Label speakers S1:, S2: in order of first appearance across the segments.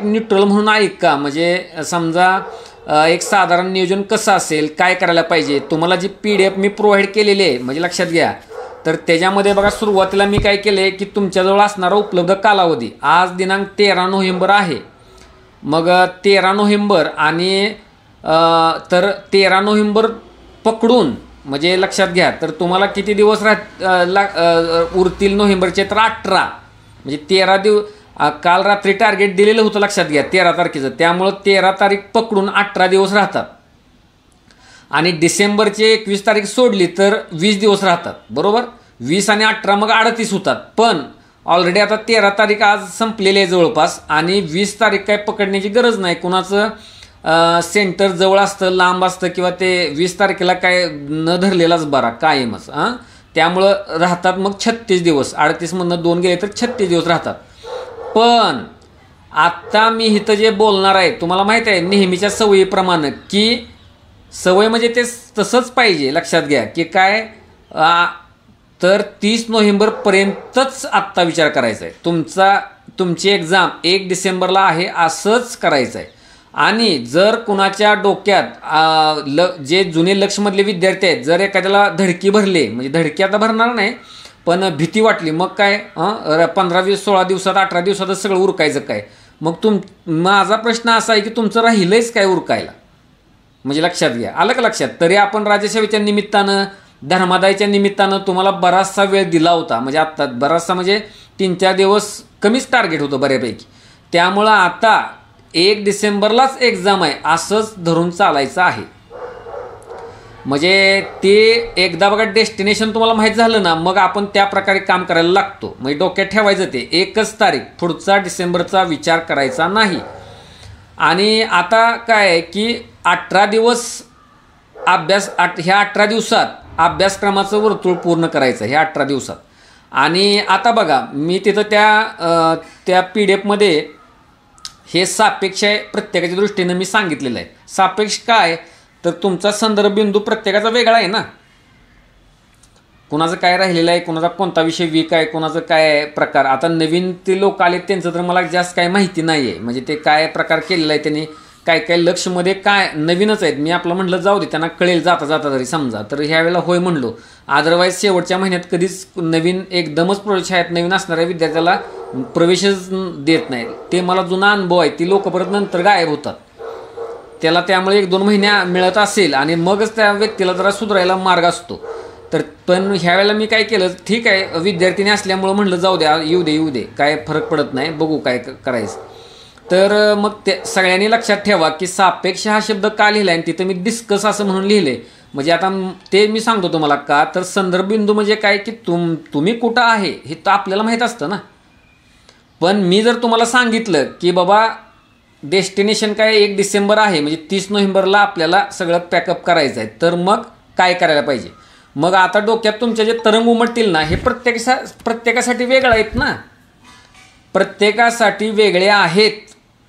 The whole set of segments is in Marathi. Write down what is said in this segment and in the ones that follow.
S1: न्यूट्रल म्हणून ऐका, म्हणजे समजा एक साधारण नियोजन कसं असेल, काय करायला पाहिजे, तुम्हाला जी PDF मी प्रोव्हाइड केलेली आहे म्हणजे लक्षात घ्या. तर त्याच्यामध्ये बघा सुरुवातीला मी काय केलं आहे की तुमच्याजवळ असणारा उपलब्ध कालावधी आज दिनांक 13 नोव्हेंबर आहे. मग 13 नोव्हेंबर आणि तर 13 नोव्हेंबर पकडून म्हणजे लक्षात घ्या, तर तुम्हाला किती दिवस उरतील नोव्हेंबरचे, तर 18 म्हणजे 13 दिवस. काल रात्री टार्गेट दिलेलं होतं लक्षात घ्या 13 तारखेचं, त्यामुळं 13 तारीख पकडून 18 दिवस राहतात. आणि डिसेंबरचे 21 तारीख सोडली तर 20 दिवस राहतात, बरोबर. 20 आणि 18 मग 38 होतात. पण ऑलरेडी आता 13 तारीख आज संपलेली आहे जवळपास, आणि 20 तारीख काय पकडण्याची गरज नाही. कुणाचं सेंटर जवळ असतं, लांब असतं, किंवा ते 20 तारखेला काय न धरलेलाच बरा कायमच. त्यामुळं राहतात मग 36 दिवस. 38मधनं 2 गेले तर 36 दिवस राहतात. पण आत्ता मी इथं जे बोलणार आहे तुम्हाला माहीत आहे नेहमीच्या सवयीप्रमाणे, की सवय म्हणजे ते तसंच पाहिजे. लक्षात घ्या की काय, तर 30 नोव्हेंबरपर्यंतच आत्ता विचार करायचा आहे. तुमची एक्झाम 1 डिसेंबरला आहे असंच करायचं आहे. आणि जर कुणाच्या डोक्यात जे जुने लक्षमधले विद्यार्थी आहेत, जर एखाद्याला धडकी भरले, म्हणजे धडकी आता भरणार नाही पण भीती वाटली, मग काय 15-20-16 दिवसात 18 दिवसातच सगळं उरकायचं काय, मग माझा प्रश्न असा आहे की तुमचं राहिलंच काय उरकायला, म्हणजे लक्षात घ्या. आलं का लक्षात. तरी आपण राज्यसेवेच्या निमित्तानं, धर्मादायच्या निमित्तानं तुम्हाला बराचसा वेळ दिला होता, म्हणजे आत्ता बराचसा म्हणजे 3-4 दिवस कमीच टार्गेट होतं बऱ्यापैकी. त्यामुळं आता 1 डिसेंबरलाच एक्झाम आहे असंच धरून चालायचं आहे. म्हणजे ते एकदा बघा डेस्टिनेशन तुम्हाला माहीत झालं ना, मग आपण त्या प्रकारे काम करायला लागतो. म्हणजे डोक्यात ठेवायचं ते 1च तारीख, पुढचा डिसेंबरचा विचार करायचा नाही. आणि आता काय आहे की 18 दिवस अभ्यास, ह्या 18 दिवसात अभ्यासक्रमाचं वर्तुळ पूर्ण करायचं ह्या 18 दिवसात. आणि आता बघा मी तिथं त्या PDF हे सापेक्ष आहे प्रत्येकाच्या दृष्टीनं मी सांगितलेलं आहे. सापेक्ष काय, तर तुमचा संदर्भ बिंदू प्रत्येकाचा वेगळा आहे ना. कुणाचं काय राहिलेलं आहे, कुणाचा कोणता विषय वीक आहे, कुणाचं काय प्रकार. आता नवीन ते लोक आले त्यांचं तर मला जास्त काय माहिती नाही आहे, म्हणजे ते काय प्रकार केलेला आहे त्यांनी, काय काय लक्षमध्ये काय नवीनच आहेत. मी आपलं म्हटलं जाऊ दे, त्यांना कळेल जाता जाता तरी समजा, तर ह्यावेळेला होय म्हणलो. अदरवाईज शेवटच्या महिन्यात कधीच नवीन एकदमच प्रवेशाळेत नवीन असणाऱ्या विद्यार्थ्याला प्रवेशच देत नाही. ते मला जुना अनुभव आहे. ती लोक परत नंतर गायब होतात. त्याला त्यामुळे 1-2 महिने मिळत असेल आणि मगच त्या व्यक्तीला जरा सुधारायला मार्ग असतो. तर पण ह्यावेळेला मी काय केलं, ठीक आहे विद्यार्थिनी असल्यामुळं म्हटलं जाऊ द्या, येऊ दे काय फरक पडत नाही, बघू काय करायचं. तर मग ते सगळ्यांनी लक्षात ठेवा की सापेक्ष हा शब्द का लिहिला आहे, आणि तिथं मी डिस्कस असं म्हणून लिहिले. म्हणजे आता ते मी सांगतो तुम्हाला का, तर संदर्भ बिंदू म्हणजे काय की तुम्ही कुठं आहे हे तर आपल्याला माहीत असतं ना. पण मी जर तुम्हाला सांगितलं की बाबा डेस्टिनेशन काय 1 डिसेंबर आहे, म्हणजे 30 नोव्हेंबरला आपल्याला सगळं पॅकअप करायचं आहे, तर मग काय करायला पाहिजे. मग आता डोक्यात तुमच्या जे तरंग उमटतील ना, हे प्रत्येकासाठी वेगळं आहेत ना, प्रत्येकासाठी वेगळे आहेत.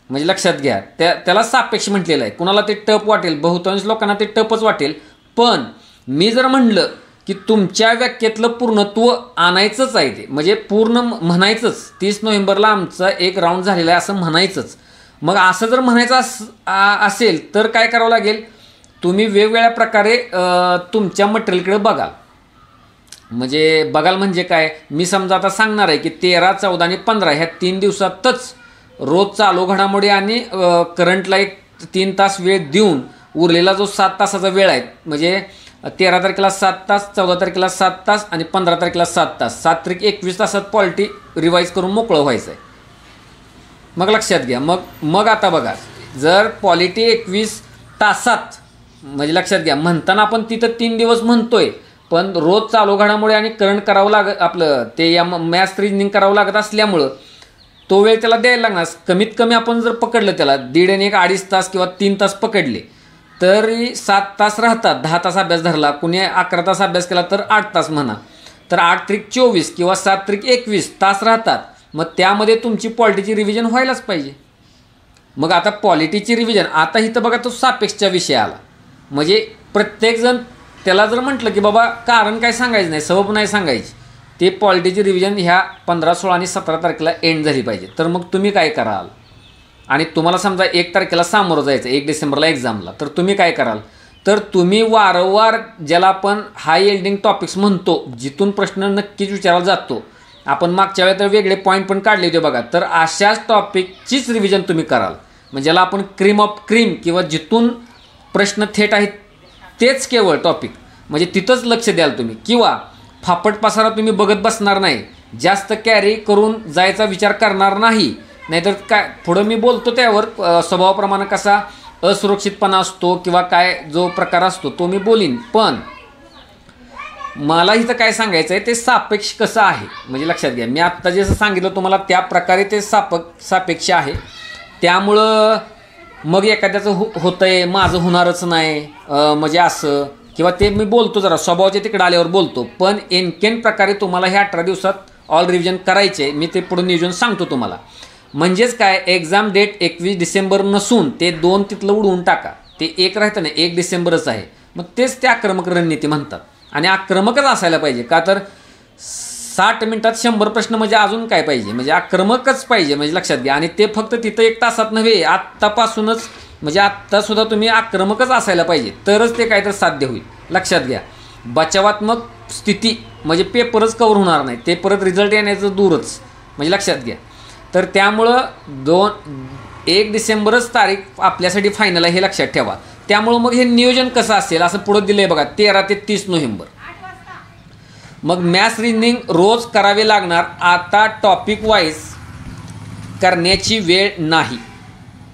S1: म्हणजे लक्षात घ्या, त्याला सापेक्ष म्हटलेलं आहे. कुणाला ते टप वाटेल, बहुतांश लोकांना ते टपच वाटेल. पण मी जर म्हणलं की तुमच्या व्याख्येतलं पूर्णत्व आणायचंच आहे, ते म्हणजे पूर्ण म्हणायचंच, 30 नोव्हेंबरला आमचा एक राऊंड झालेला आहे असं म्हणायचंच. मग असं जर म्हणायचं असेल तर काय करावं लागेल, तुम्ही वेगवेगळ्या प्रकारे तुमच्या मटेरियलकडे बघाल. म्हणजे बघाल म्हणजे काय, मी समजा आता सांगणार आहे की 13, 14 आणि 15 ह्या 3 दिवसातच रोज चालू घडामोडी आणि करंटला एक 3 तास वेळ देऊन उरलेला जो 7 तासाचा वेळ आहे, म्हणजे 13 तारखेला 7 तास, 14 तारखेला 7 तास आणि 15 तारखेला 7 तास, 7 तारीख 21 तासात पॉलिटी रिवाईज करून मोकळं व्हायचं आहे. मग लक्षात घ्या. मग आता बघा, जर पॉलिटी 21 तासात, म्हणजे लक्षात घ्या म्हणताना आपण तिथं 3 दिवस म्हणतोय, पण रोज चालू घडामोडी आणि करंट करावं लागत, आपलं ते या मॅथ्स रिजनिंग करावं लागत असल्यामुळं तो वेळ त्याला द्यायला लागणार. कमीत कमी आपण जर पकडलं त्याला 1.5 आणि 1.5 तास किंवा 3 तास पकडले तरी 7 तास राहतात. 10 तास अभ्यास धरला, कुणी 11 तास अभ्यास केला तर 8 तास म्हणा, तर 8 तारीख 24 किंवा 7 तारीख 21 तास राहतात. मग त्यामध्ये तुमची पॉलिटीची रिव्हिजन व्हायलाच पाहिजे. मग आता पॉलिटीची रिव्हिजन, आता इथं बघा तो सापेक्षचा विषय आला. म्हणजे प्रत्येकजण त्याला जर म्हटलं की बाबा कारण काय सांगायचं नाही, सबब नाही सांगायची, ते पॉलिटीची रिव्हिजन ह्या 15, 16 आणि 17 तारखेला एंड झाली पाहिजे. तर मग तुम्ही काय कराल, आणि तुम्हाला समजा 1 तारखेला सामोरं जायचं 1 डिसेंबरला एक्झामला, तर तुम्ही काय कराल, तर तुम्ही वारंवार ज्याला आपण हाय एल्डिंग टॉपिक्स म्हणतो, जिथून प्रश्न नक्कीच विचारला जातो, आपण मागच्या वेळेला तर वेगळे पॉईंट पण काढले होते बघा, तर अशाच टॉपिकचीच रिव्हिजन तुम्ही कराल. म्हणजे ज्याला आपण क्रीम ऑफ क्रीम किंवा जिथून प्रश्न थेट आहेत तेच केवळ टॉपिक, म्हणजे तिथंच लक्ष द्याल तुम्ही. किंवा फापट पसारा तुम्ही बघत बसणार नाही, जास्त कॅरी करून जायचा विचार करणार नाही. नाहीतर काय पुढं मी बोलतो त्यावर स्वभावाप्रमाणे कसा असुरक्षितपणा असतो किंवा काय जो प्रकार असतो तो मी बोलीन. पण मला इथं काय सांगायचं आहे ते सापेक्ष कसं आहे, म्हणजे लक्षात घ्या. मी आत्ता जसं सांगितलं तुम्हाला त्या प्रकारे ते सापेक्ष आहे. त्यामुळं मग एखाद्याचं होतंय माझं होणारच नाही म्हणजे असं, किंवा ते मी बोलतो जरा स्वभावाच्या तिकडे आल्यावर बोलतो. पण एनकेन प्रकारे तुम्हाला हे 18 दिवसात ऑल रिव्हिजन करायचे, मी ते पुढे नियोजन सांगतो तुम्हाला. म्हणजेच काय, एक्झाम डेट 21 डिसेंबर नसून ते 2 तिथलं उडवून टाका, ते 1 राहतं ना, 1 डिसेंबरच आहे. मग तेच ते आक्रमक रणनीती म्हणतात. आणि आक्रमकच असायला पाहिजे, का तर 60 मिनिटात 100 प्रश्न म्हणजे अजून काय पाहिजे, म्हणजे आक्रमकच पाहिजे, म्हणजे लक्षात घ्या. आणि ते फक्त तिथं 1 तासात नव्हे, आत्तापासूनच म्हणजे आत्तासुद्धा तुम्ही आक्रमकच असायला पाहिजे, तरच ते काहीतरी साध्य होईल. लक्षात घ्या. बचावात्मक स्थिती म्हणजे पेपरच कव्हर होणार नाही, ते परत रिझल्ट येण्याचं दूरच, म्हणजे लक्षात घ्या. तर त्यामुळं 1 डिसेंबरच तारीख आपल्यासाठी फायनल आहे हे लक्षात ठेवा. त्यामुळं मग हे नियोजन कसं असेल असं पुढं दिलं आहे बघा, 13 ते 30 नोव्हेंबर. मग मॅथ्स रिजनिंग रोज करावे लागणार. आता टॉपिक वाईज करण्याची वेळ नाही.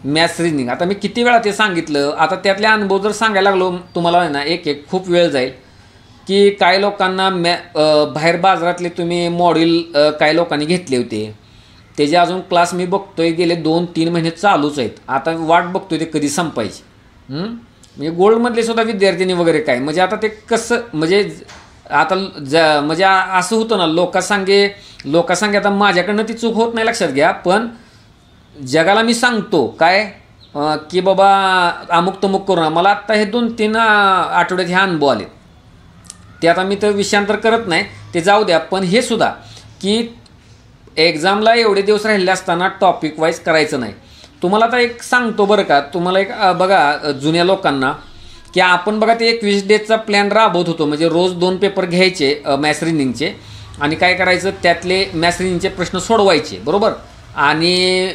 S1: मॅथ्स रिजनिंग आता मी किती वेळा ते सांगितलं, आता त्यातले अनुभव जर सांगायला लागलो तुम्हाला ना एक खूप वेळ जाईल. की काही लोकांना बाहेर बाजारातले तुम्ही मॉड्यूल काही लोकांनी घेतले होते, त्याचे अजून क्लास मी बघतोय गेले 2-3 महिने चालूच आहेत. आता वाट बघतोय ते कधी संपायची. म्हणजे गोल्डमधले सुद्धा विद्यार्थ्यांनी वगैरे काय, म्हणजे आता ते कसं, म्हणजे आता म्हणजे असं होतं ना, लोकांसांगे आता माझ्याकडनं ती चूक होत नाही लक्षात घ्या. पण जगाला मी सांगतो काय की बाबा अमुक तमुक करू ना. मला आत्ता हे 2-3 आठवड्यात हे अनुभव आले, ते आता मी तर विषयांतर करत नाही, ते जाऊ द्या. पण हे सुद्धा की एक्झामला एवढे दिवस राहिले असताना टॉपिक वाईज करायचं नाही. तुम्हाला आता एक सांगतो बरं का, तुम्हाला एक बघा जुन्या लोकांना, की आपण बघा ते 21 डेजचा प्लॅन राबवत होतो. म्हणजे रोज 2 पेपर घ्यायचे मॅथ्स रिजनिंगचे, आणि काय करायचं त्यातले मॅथ्स रिजनिंगचे प्रश्न सोडवायचे, बरोबर. आणि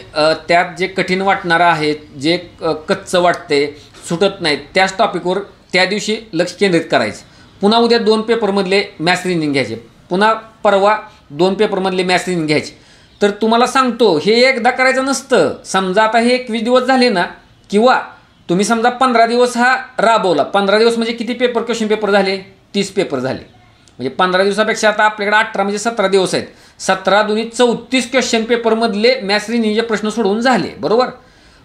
S1: त्यात जे कठीण वाटणारं आहे, जे कच्चं वाटते, सुटत नाहीत, त्याच टॉपिकवर त्या दिवशी लक्ष केंद्रित करायचं. पुन्हा उद्या 2 पेपरमधले मॅथ्स रिजनिंग घ्यायचे, पुन्हा परवा 2 पेपरमधले मॅथ्स रिजनिंग घ्यायचे. तर तुम्हाला सांगतो हे एकदा करायचं नसतं. समजा आता हे 21 दिवस झाले ना, किंवा तुम्ही समजा 15 दिवस हा राबवला. 15 दिवस म्हणजे किती पेपर, क्वेश्चन पेपर झाले, 30 पेपर झाले. म्हणजे 15 दिवसापेक्षा आता आपल्याकडे 18 म्हणजे 17 दिवस आहेत. 17 दुनी 34 क्वेश्चन पेपरमधले मॅथ्स रिजनिंगचे प्रश्न सोडवून झाले, बरोबर.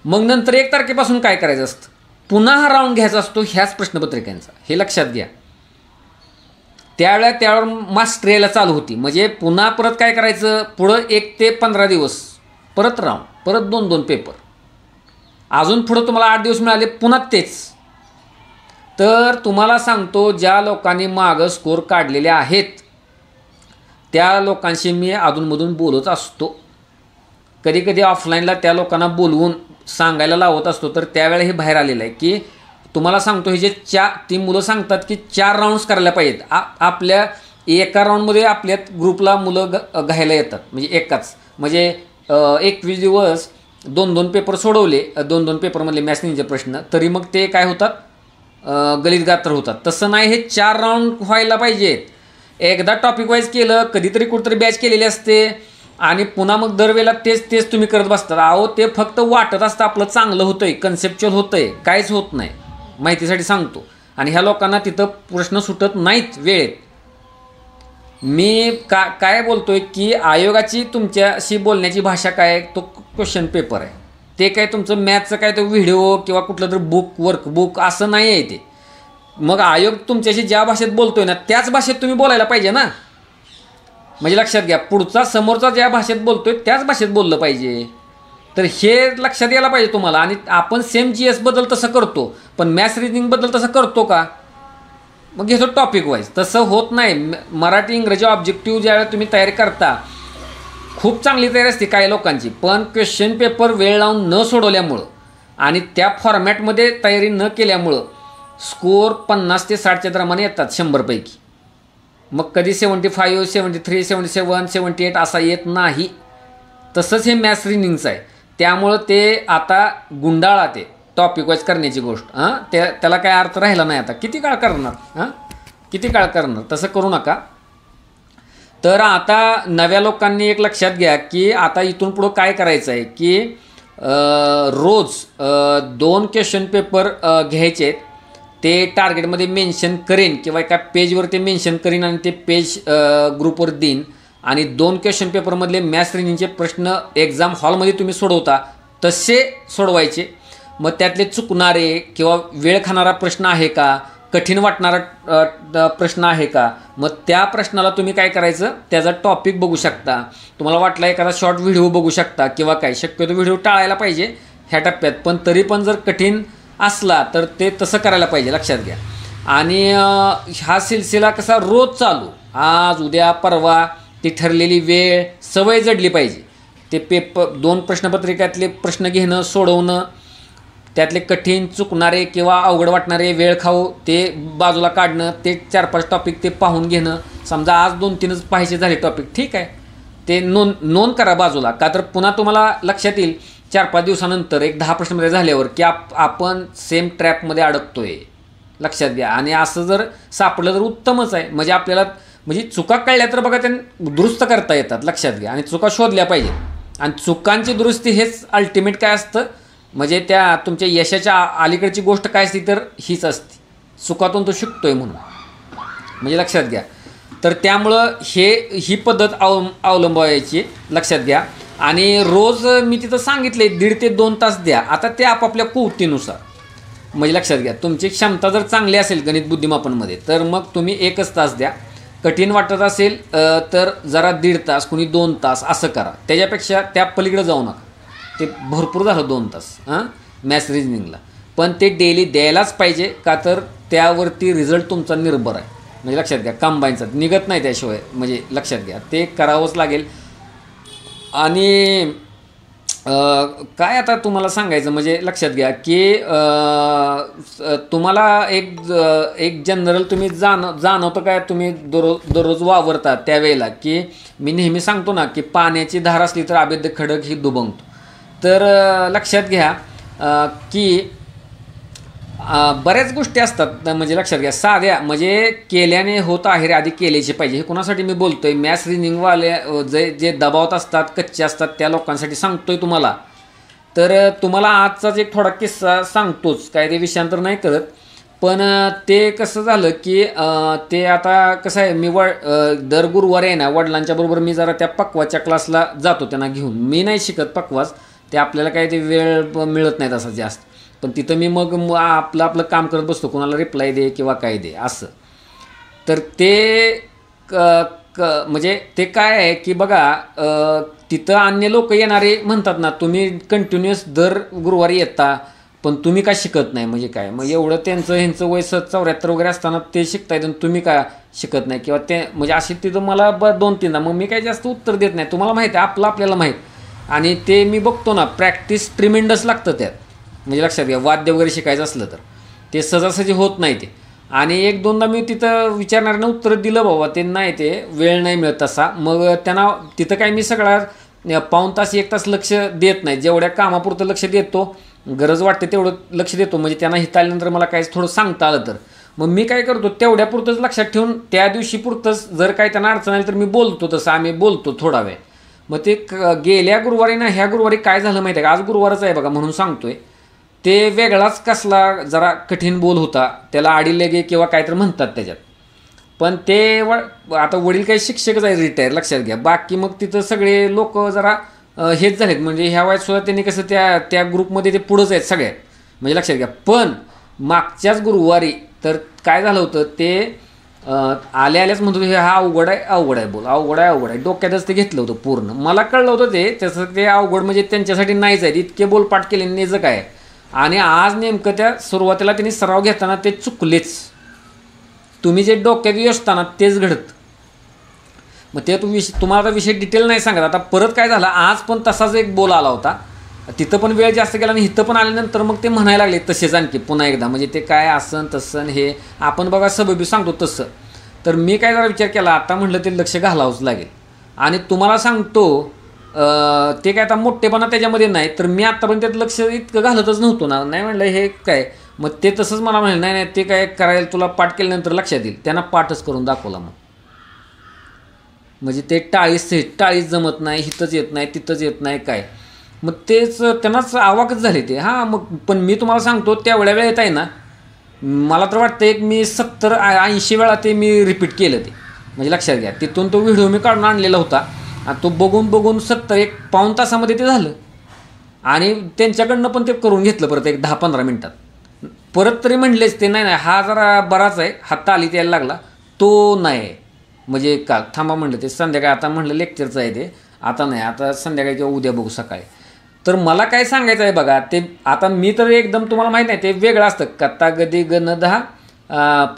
S1: मग नंतर 1 तारखेपासून काय करायचं असतं, पुन्हा हा राऊंड घ्यायचा असतो ह्याच प्रश्नपत्रिकांचा, हे लक्षात घ्या. त्यावेळेवर मास्टरी यायला चालू होती. म्हणजे पुन्हा परत काय करायचं, पुढं 1 ते 15 दिवस परत राऊंड, परत 2-2 पेपर, अजून पुढं तुम्हाला 8 दिवस मिळाले, पुन्हा तेच. तर तुम्हाला सांगतो ज्या लोकांनी मागं स्कोर काढलेले आहेत त्या लोकांशी मी अधूनमधून बोलत असतो. कधी कधी ऑफलाईनला त्या लोकांना बोलवून सांगायला लावत असतो. तर त्यावेळेला हे बाहेर आलेलं आहे की तुम्हाला सांगतो हे जे ती मुलं सांगतात की 4 राऊंड्स करायला पाहिजेत. आपल्या एका राऊंडमध्ये आपल्या ग्रुपला मुलं घ्यायला येतात, म्हणजे एकाच, म्हणजे 21 दिवस 2-2 पेपर सोडवले, 2-2 पेपरमधले मॅथ्स रिजनिंगचे प्रश्न, तरी मग ते काय होतात, गलित गात्र होतात. तसं नाही, हे 4 राऊंड व्हायला पाहिजेत. एकदा टॉपिक वाईज केलं, कधीतरी कुठेतरी बॅच केलेली असते, आणि पुन्हा मग दरवेळेला तेच तुम्ही करत बसतात. अहो ते फक्त वाटत असतं आपलं चांगलं होतंय, कन्सेप्च्युअल होतंय, काहीच होत नाही. माहितीसाठी सांगतो. आणि ह्या लोकांना तिथं प्रश्न सुटत नाहीत वेळेत. मी काय बोलतोय की आयोगाची तुमच्याशी बोलण्याची भाषा काय, तो क्वेश्चन पेपर आहे. ते काय तुमचं मॅथचं काय तो व्हिडिओ किंवा कुठलं तरी वर्कबुक असं नाही आहे ते. मग आयोग तुमच्याशी ज्या भाषेत बोलतोय ना त्याच भाषेत तुम्ही बोलायला पाहिजे ना. म्हणजे लक्षात घ्या, पुढचा समोरचा ज्या भाषेत बोलतोय त्याच भाषेत बोललं पाहिजे. तर हे लक्षात यायला पाहिजे तुम्हाला. आणि आपण सेम GS बद्दल तसं करतो, पण मॅथ्स रिजनिंग बद्दल तसं करतो का? मग घेतो टॉपिक वाईज, तसं होत नाही. मराठी इंग्रजी ऑब्जेक्टिव्ह ज्यावेळेला तुम्ही तयारी करता खूप चांगली तयारी असते काही लोकांची, पण क्वेश्चन पेपर वेळ लावून न सोडवल्यामुळं आणि त्या फॉर्मॅटमध्ये तयारी न केल्यामुळं स्कोअर 50 ते 60च्या दरम्यान येतात 100पैकी. मग कधी 75, 73, 77, 78 असा येत नाही. तसंच हे मॅथ्स रिजनिंगचं आहे. त्यामुळं ते आता गुंडाळा ते टॉपिक वाईज करण्याची गोष्ट त्याला काय अर्थ राहिला नाही. आता किती काळ करणार किती काळ करणार, तसं करू नका. तर आता नव्या लोकांनी एक लक्षात घ्या की आता इथून पुढं काय करायचं आहे की रोज 2 क्वेश्चन पेपर घ्यायचे आहेत. ते टार्गेटमध्ये मेन्शन करेन किंवा एका पेजवर ते मेन्शन करीन आणि ते पेज ग्रुपवर देईन. आणि 2 क्वेश्चन पेपरमधले मॅथ्स रिजनिंगचे प्रश्न एक्झाम हॉलमध्ये तुम्ही सोडवता तसे सोडवायचे. मग त्यातले चुकणारे किंवा वेळ खाणारा प्रश्न आहे का, कठीण वाटणारा प्रश्न आहे का, मग त्या प्रश्नाला तुम्ही काय करायचं, त्याचा टॉपिक बघू शकता. तुम्हाला वाटला एखादा शॉर्ट व्हिडिओ बघू शकता किंवा काय. शक्यतो व्हिडिओ टाळायला पाहिजे ह्या टप्प्यात, पण तरी पण जर कठीण असला तर ते तसं करायला पाहिजे, लक्षात घ्या. आणि हा सिलसिला कसा रोज चालू, आज उद्या परवा, ती ठरलेली वेळ सवय जडली पाहिजे. ते पेपर 2 प्रश्नपत्रिकातले प्रश्न घेणं, सोडवणं, त्यातले कठीण चुकणारे किंवा अवघड वाटणारे वेळ खाऊ ते बाजूला काढणं, ते 4-5 टॉपिक ते पाहून घेणं. समजा आज 2-3च पाहायचे झाले टॉपिक, ठीक आहे, ते नोंद करा बाजूला. का तर पुन्हा तुम्हाला लक्षात येईल 4-5 दिवसानंतर एक 10 प्रश्नपत्रिका झाल्यावर की आपण सेम ट्रॅपमध्ये अडकतोय, लक्षात घ्या. आणि असं जर सापडलं तर उत्तमच आहे. म्हणजे आपल्याला चुका कळल्या तर बघा त्यांना दुरुस्त करता येतात, लक्षात घ्या. आणि चुका शोधल्या पाहिजे. आणि चुकांची दुरुस्ती हेच अल्टिमेट काय असतं, म्हणजे त्या तुमच्या यशाच्या अलीकडची गोष्ट काय असते तर हीच असते, चुकातून तो शिकतोय म्हणून, म्हणजे लक्षात घ्या. तर त्यामुळं ही पद्धत अवलंबायची, लक्षात घ्या. आणि रोज मी तिथं सांगितले 1.5 ते 2 तास द्या. आता ते आपापल्या कुवतीनुसार, म्हणजे लक्षात घ्या. तुमची क्षमता जर चांगली असेल गणित बुद्धिमापनमध्ये तर मग तुम्ही 1च तास द्या. कठीण वाटत असेल तर जरा 1.5 तास, कुणी 2 तास असं करा. त्याच्यापेक्षा त्या पलीकडे जाऊ नका. ते भरपूर झालं 2 तास मॅथ्स रिजनिंगला. पण ते डेली द्यायलाच पाहिजे, का तर त्यावरती रिझल्ट तुमचा निर्भर आहे, म्हणजे लक्षात घ्या. कंबाईनचा निघत नाही त्याशिवाय, म्हणजे लक्षात घ्या, ते करावंच लागेल. आणि काय आता तुम्हाला सांगायचं, म्हणजे लक्षात घ्या की तुम्हाला एक जनरल तुम्ही जाणवतं काय, तुम्ही दररोज वावरता त्यावेळेला, की मी नेहमी सांगतो ना की पाण्याची धार असली तर अभेद्य खडक ही दुबंगतो. तर लक्षात घ्या की बऱ्याच गोष्टी असतात, म्हणजे लक्षात घ्या, साध्या, म्हणजे केल्याने होत आहे रे, आधी केल्याचे पाहिजे. हे कोणासाठी मी बोलतोय, मॅथ्स रिजनिंगवाले जे दबावात असतात, कच्चे असतात, त्या लोकांसाठी सांगतोय तुम्हाला. तर तुम्हाला आजचाच एक थोडा किस्सा सांगतोच, काय ते विषयांतर नाही करत. पण ते कसं झालं की ते आता कसं आहे, मी दर गुरुवारी आहे ना वडिलांच्या बरोबर मी जरा त्या पक्वाच्या क्लासला जातो त्यांना घेऊन. मी नाही शिकत पक्वाच, ते आपल्याला काय ते वेळ मिळत नाही तसा जास्त. पण तिथं मी मग आपलं काम करत बसतो, कोणाला रिप्लाय दे किंवा काय दे असं. तर ते म्हणजे ते काय आहे की बघा, तिथं अन्य लोक येणारे म्हणतात ना, तुम्ही कंटिन्युअस दर गुरुवारी येता पण तुम्ही काय शिकत नाही, म्हणजे काय, मग एवढं ह्यांचं वय 74 वगैरे असताना ते शिकतायत आणि तुम्ही काय शिकत नाही, किंवा ते म्हणजे अशी तिथं मला 2-3दा. मग मी काय जास्त उत्तर देत नाही. तुम्हाला माहिती आहे आपल्याला माहीत. आणि ते मी बघतो ना, प्रॅक्टिस ट्रिमेंडस लागतं त्यात, म्हणजे लक्षात घ्या. वाद्य वगैरे शिकायचं असलं तर ते सहजासहजी होत नाही ते. आणि 1-2दा मी तिथं विचारणाऱ्यांना उत्तर दिलं, बाबा ते नाही, ते वेळ नाही मिळत तसा. मग त्यांना तिथं काय मी सगळा पाऊण तास 1 तास लक्ष देत नाही, जेवढ्या कामापुरतं लक्ष देतो, गरज वाटते तेवढं लक्ष देतो. म्हणजे त्यांना हित आल्यानंतर मला काय थोडं सांगता आलं तर मग मी काय करतो, तेवढ्यापुरतंच लक्षात ठेवून त्या दिवशी पुरतंच, जर काय त्यांना अडचण आली तर मी बोलतो, तसं आम्ही बोलतो थोडा वेळ. मग ते गेल्या गुरुवारी ना ह्या गुरुवारी काय झालं माहिती आहे का, आज गुरुवारच आहे बघा म्हणून सांगतोय, ते वेगळाच कसला जरा कठीण बोल होता, त्याला आडीलगे किंवा काहीतरी म्हणतात त्याच्यात. पण ते आता वडील काही शिक्षकच आहे रिटायर, लक्षात घ्या. बाकी मग तिथं सगळे लोक जरा हेच झालेत, म्हणजे ह्या वयात सुद्धा त्यांनी कसं त्या ग्रुपमध्ये ते पुढंच आहेत सगळ्यात, म्हणजे लक्षात घ्या. पण मागच्याच गुरुवारी तर काय झालं होतं, ते आल्याच म्हणतो हे हा अवघड आहे बोल, अवघड आहे, डोक्यातच ते घेतलं होतं पूर्ण. मला कळलं होतं त्याचं ते अवघड म्हणजे त्यांच्यासाठी नाहीच आहे, इतके बोलपाठ केले नेजं काय. आणि आज नेमकं त्या सुरुवातीला त्यांनी सराव घेताना ते चुकलेच. तुम्ही जे डोक्यात योजताना तेच घडत. मग ते तुम्हाला विषय डिटेल नाही सांगत. आता परत काय झालं, आज पण तसाच एक बोल आला होता, तिथं पण वेळ जास्त गेला आणि इथं पण आल्यानंतर मग ते म्हणायला लागले तसेच आणखी पुन्हा एकदा, म्हणजे ते काय असं तसं हे आपण बघा सबबी सांगतो तसं. तर मी काय जरा विचार केला, आता म्हटलं ते लक्ष घालावंच लागेल. आणि तुम्हाला सांगतो ते काय आता मोठेपणा त्याच्यामध्ये नाही, तर मी आत्तापर्यंत त्यात लक्ष इतकं घालतच नव्हतो ना. नाही म्हणलं हे काय, मग ते तसंच मला म्हणलं नाही ते काय करायला तुला पाठ केल्यानंतर लक्षात येईल. त्यांना पाठच करून दाखवला. मग म्हणजे ते टाळीच जमत नाही, हिथंच येत नाही तिथंच येत नाही काय, मग तेच त्यांनाच आवाकच झाले ते. हां मग पण मी तुम्हाला सांगतो तेवढ्या वेळेत आहे ना, मला तर वाटतं एक मी 70-80 वेळा ते मी रिपीट केलं ते, म्हणजे लक्षात घ्या. तिथून तो व्हिडिओ मी काढून आणलेला होता आणि तो बघून 1 पाऊण तासामध्ये ते झालं. आणि त्यांच्याकडनं पण ते करून घेतलं परत एक 10-15 मिनटात. परत तरी म्हणलेच ते नाही हा जरा बराच आहे, हा तालीत यायला लागला तो नाही, म्हणजे का थांबा म्हणलं ते संध्याकाळी, आता म्हणलं लेक्चरचं आहे ते, आता नाही, आता संध्याकाळी किंवा उद्या बघू सकाळी. तर मला काय सांगायचं आहे बघा, ते आता मी तर एकदम तुम्हाला माहीत नाही ते वेगळं असतं, कथा गदी गणदहा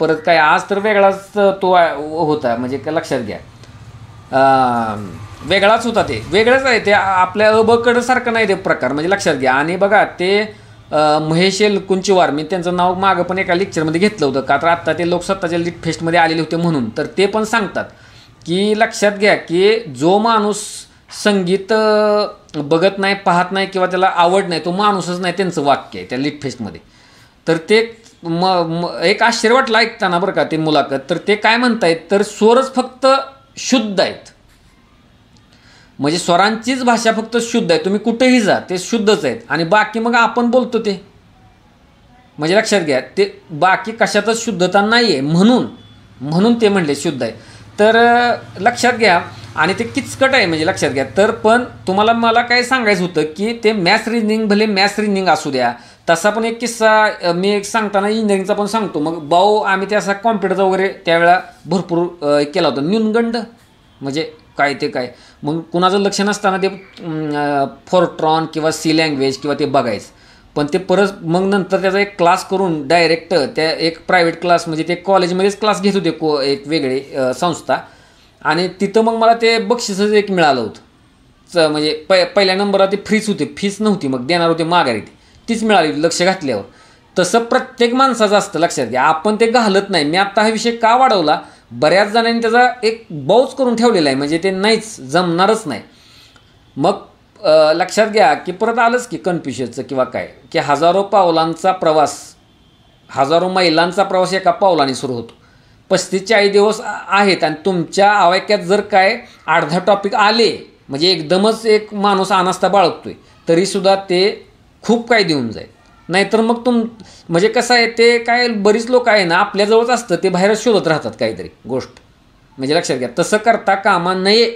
S1: परत काय आज तर वेगळाच तो होता, म्हणजे काय लक्षात घ्या वेगळाच होता, ते वेगळंच आहे ते, आपल्या अबकडसारखं नाही ते प्रकार, म्हणजे लक्षात घ्या. आणि बघा ते महेश कुंचवार, मी त्यांचं नाव मागं पण एका लेक्चरमध्ये घेतलं होतं, का तर आत्ता ते लोकसत्ताच्या लिट फेस्टमध्ये आलेले होते म्हणून. तर ते पण सांगतात की लक्षात घ्या की जो माणूस संगीत बघत नाही, पाहत नाही किंवा त्याला आवड नाही, तो माणूसच नाही, त्यांचं वाक्य आहे त्या लिट फेस्टमध्ये. तर ते एक आश्चर्य वाटलं ऐकताना बरं का ते मुलाखत. तर ते काय म्हणतायत, तर स्वरच फक्त शुद्ध आहेत, म्हणजे स्वरांचीच भाषा फक्त शुद्ध आहे, तुम्ही कुठेही जा ते शुद्धच आहेत. आणि बाकी मग आपण बोलतो ते, म्हणजे लक्षात घ्या ते बाकी कशातच शुद्धता नाही आहे, म्हणून ते म्हणले शुद्ध आहे. तर लक्षात घ्या. आणि ते किचकट आहे, म्हणजे लक्षात घ्या. तर पण मला काय सांगायचं होतं की ते मॅथ्स रिजनिंग, भले मॅथ्स रिजनिंग असू द्या, तसा पण एक किस्सा मी एक सांगताना इंजिनिअरिंगचा पण सांगतो. मग आम्ही ते असा कॉम्प्युटरचा वगैरे त्यावेळेला भरपूर केला होता. न्यूनगंड म्हणजे काय ते काय, मग कुणाचं लक्ष नसताना ते फोर्ट्रॉन किंवा सी लँग्वेज किंवा ते बघायचं. पण ते परत मग नंतर त्याचा एक क्लास करून डायरेक्ट त्या एक प्रायव्हेट क्लास, म्हणजे ते कॉलेजमध्येच क्लास घेत होते एक वेगळी संस्था, आणि तिथं मग मला ते बक्षीसच एक मिळालं होतं. म्हणजे पहिल्या नंबरला ते फ्रीच होते, फीस नव्हती, मग देणार होते माघारी, तीच मिळाली लक्ष घातल्यावर. तसं प्रत्येक माणसाचं असतं, लक्षात घ्या. आपण ते घालत नाही. मी आत्ता हा विषय का वाढवला, बऱ्याच जणांनी त्याचा एक बाऊच करून ठेवलेला आहे, म्हणजे ते नाहीच, जमणारच नाही. मग लक्षात घ्या की परत आलंच की कन्फ्युशनचं किंवा काय, की हजारो पावलांचा प्रवास, हजारो मैलांचा प्रवास एका पावलाने सुरू होतो. 35-40 दिवस आहेत आणि तुमच्या आवाक्यात जर काय 8-10 टॉपिक आले, म्हणजे एकदमच एक माणूस अनास्था बाळगतोय, तरीसुद्धा ते खूप काय देऊन जाईल. नाहीतर मग म्हणजे कसं आहे ते काय, बरीच लोक आहे ना आपल्याजवळच असतं, ते बाहेरच शोधत राहतात काहीतरी गोष्ट, म्हणजे लक्षात घ्या. तसं करता कामा नये.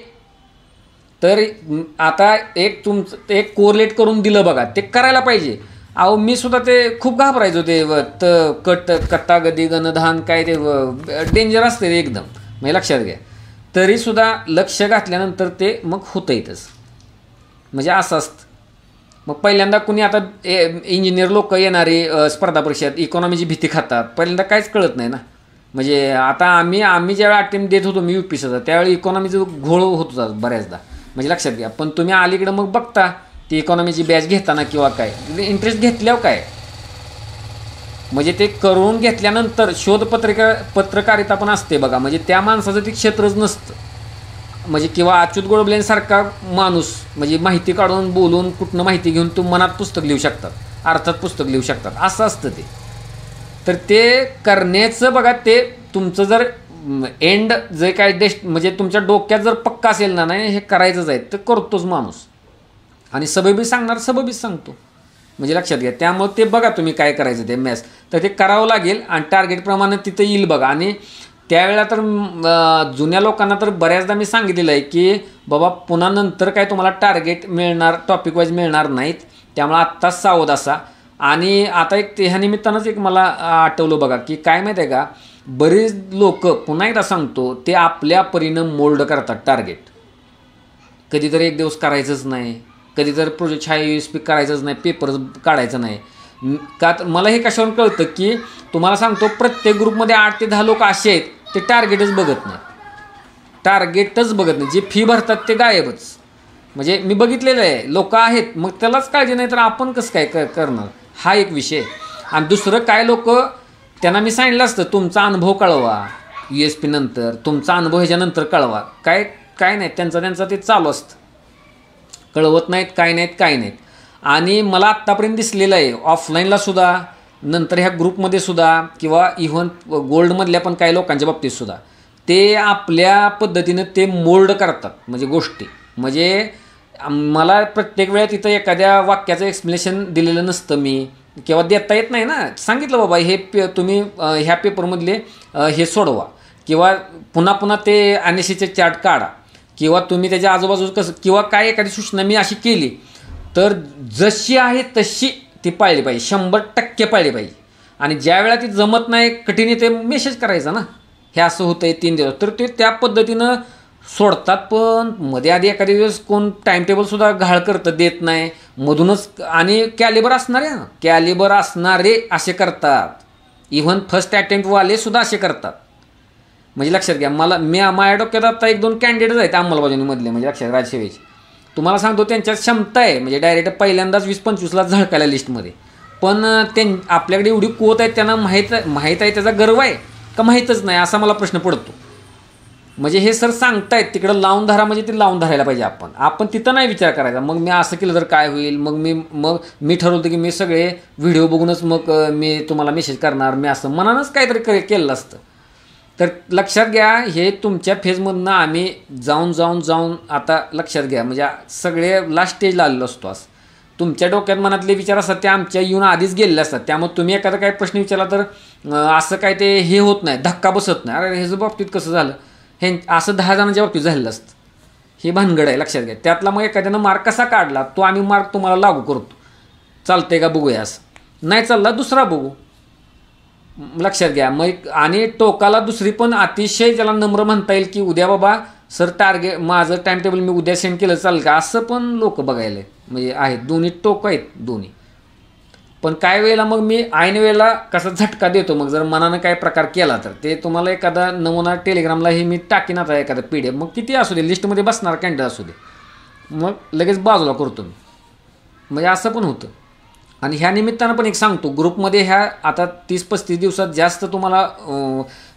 S1: तर आता एक तुमचं एक कोरिलेट करून दिलं बघा, ते करायला पाहिजे. अहो मी सुद्धा ते खूप घाबरायचो, ते कथा गदी गणधान काय ते डेंजर असते ते एकदम, म्हणजे लक्षात घ्या. तरीसुद्धा लक्ष घातल्यानंतर ते मग होतं येतच, म्हणजे असं असतं. मग पहिल्यांदा कुणी आता इंजिनियर लोक येणारे स्पर्धा परीक्षेत इकॉनॉमीची भीती खातात, पहिल्यांदा काहीच कळत नाही ना. म्हणजे आता आम्ही ज्यावेळी अटेम्प्ट देत होतो मी UPSCचा, त्यावेळी इकॉनॉमीचं घोळ होत होता बऱ्याचदा, म्हणजे लक्षात घ्या. पण तुम्ही अलीकडं मग बघता ती इकॉनॉमीची बॅच घेताना किंवा काय इंटरेस्ट घेतल्यावर काय, म्हणजे ते करून घेतल्यानंतर पत्रकारिता पण असते बघा, म्हणजे त्या माणसाचं ते क्षेत्रच नसतं, म्हणजे किंवा अच्युत गोडबोलेंसारखा माणूस म्हणजे माहिती काढून बोलून कुठनं माहिती घेऊन तुम्ही मनात पुस्तक लिहू शकतात, अर्थात पुस्तक लिहू शकतात, असं असतं ते. तर ते करण्याचं बघा, ते तुमचं जर एंड जे काय म्हणजे तुमच्या डोक्यात जर पक्का असेल ना, नाही हे करायचंच आहे, तर करतोच माणूस. आणि सबबी सांगणार सबबीच सांगतो, म्हणजे लक्षात घ्या. त्यामुळे ते बघा तुम्ही काय करायचं ते मॅथ्स, तर ते करावं लागेल आणि टार्गेटप्रमाणे तिथं येईल बघा. आणि त्यावेळेला तर जुन्या लोकांना तर बऱ्याचदा मी सांगितलेलं आहे की बाबा पुन्हा नंतर काय तुम्हाला टार्गेट मिळणार, टॉपिक वाईज मिळणार नाहीत, त्यामुळे आत्ताच सावध असा. आणि आता एक ह्या निमित्तानंच एक मला आठवलं बघा की काय माहीत आहे का, बरेच लोक पुन्हा एकदा सांगतो ते आपल्या परीनं मोल्ड करतात टार्गेट. कधीतरी एक दिवस करायचंच नाही, कधीतरी प्रोजेक्ट USP करायचंच नाही, पेपर काढायचं नाही का. मला हे कशावरून कळतं की तुम्हाला सांगतो प्रत्येक ग्रुपमध्ये 8 ते 10 लोक असे आहेत ते टार्गेटच बघत नाही, टार्गेटच बघत नाही. जे फी भरतात ते गायबच. म्हणजे मी बघितलेलं आहे, लोक आहेत मग त्यालाच काळजी नाही तर आपण कसं काय करणार, हा एक विषय. आणि दुसरं काय, लोक त्यांना मी सांगितलं असतं तुमचा अनुभव कळवा, USP नंतर तुमचा अनुभव ह्याच्यानंतर कळवा. काय नाही, त्यांचा ते चालू असतं, कळवत नाहीत, काय नाहीत. आणि मला आत्तापर्यंत दिसलेलं आहे ऑफलाईनला सुद्धा, नंतर ह्या ग्रुपमध्ये सुद्धा, किंवा इव्हन गोल्डमधल्या पण काही लोकांच्या बाबतीत सुद्धा ते आपल्या पद्धतीनं ते मोल्ड करतात. म्हणजे गोष्टी, म्हणजे मला प्रत्येक वेळा तिथं एखाद्या वाक्याचं एक्सप्लेनेशन दिलेलं नसतं मी, किंवा देता येत नाही ना. सांगितलं बाबा हे तुम्ही ह्या पेपरमधले हे सोडवा, किंवा पुन्हा ते अनएससीचे चार्ट काढा, किंवा तुम्ही त्याच्या आजूबाजूचं कसं, किंवा काय एखादी सूचना मी अशी केली तर जशी आहे तशी ती पाळली पाहिजे, 100% पाळली पाहिजे. आणि ज्या वेळा ती जमत नाही, कठीण येते, मेसेज करायचा ना, हे असं होतंय 3 दिवस, तर ते त्या पद्धतीनं सोडतात. पण मध्ये आधी एखाद्या दिवस कोण टाईमटेबलसुद्धा घाळ करतं, देत नाही मधूनच. आणि कॅलिबर असणारे असे करतात, इव्हन फर्स्ट अटेम्प्टवाले सुद्धा असे करतात. म्हणजे लक्षात घ्या, माझ्या डोक्यात आता 1-2 कॅन्डिडेट आहेत अंमलबजावणीमधले, म्हणजे लक्षात, राज्यसेवेचे. तुम्हाला सांगतो त्यांच्यात क्षमता आहे, म्हणजे डायरेक्ट पहिल्यांदाच 20-25 ला झळकायला लिस्टमध्ये. पण आपल्याकडे एवढी कुवत आहे, त्यांना माहीत आहे, त्याचा गर्व आहे का माहीतच नाही, असा मला प्रश्न पडतो. म्हणजे हे सर सांगतायत तिकडं लावून धरा, म्हणजे ते लावून धरायला पाहिजे. आपण तिथं नाही विचार करायचा, मग मी असं केलं तर काय होईल, मग मी ठरवलं की मी सगळे व्हिडिओ बघूनच मग मी तुम्हाला मेसेज करणार, मी असं मनानंच काहीतरी केलेलं असतं. तर लक्षात घ्या, हे तुमच्या फेजमधनं आम्ही जाऊन आता लक्षात घ्या, म्हणजे सगळे लास्ट स्टेजला आलेलो असतो. असं तुमच्या डोक्यात मनातले विचार असतात ते आमच्या येऊन आधीच गेलेले असतात. त्यामुळे तुम्ही एखादा काही प्रश्न विचारला तर असं काय ते हे होत नाही, धक्का बसत नाही, अरे ह्याच्या बाबतीत कसं झालं, हे असं 10 जणांच्या बाबतीत झालेलं असतं. हे भानगड आहे, लक्षात घ्या. त्यातला मग एखाद्यानं मार्क कसा काढला, तो आम्ही मार्क तुम्हाला लागू करतो, चालतंय का बघूया, असं नाही चालला दुसरा बघू, लक्षात घ्या. मग आणि टोकाला दुसरी पण अतिशय ज्याला नम्र म्हणता येईल की उद्या बाबा सर टार्गेट माझं टाइम टेबल मी उद्या सेंड केलं चालेल का, असं पण लोक बघायला म्हणजे आहेत. दोन्ही टोक आहेत दोन्ही. पण काय वेळेला मग मी ऐन वेळेला कसा झटका देतो, मग जर मनानं काय प्रकार केला तर ते तुम्हाला एखादा नमुना टेलिग्रामला हे मी टाकीन आता, एखादा PDF, मग किती असू दे, लिस्टमध्ये बसणार कॅन्डिडेट असू दे, मग लगेच बाजूला करतो मी. म्हणजे असं पण होतं. आणि ह्या निमित्तानं पण एक सांगतो, ग्रुपमध्ये ह्या आता 30-35 दिवसात जास्त तुम्हाला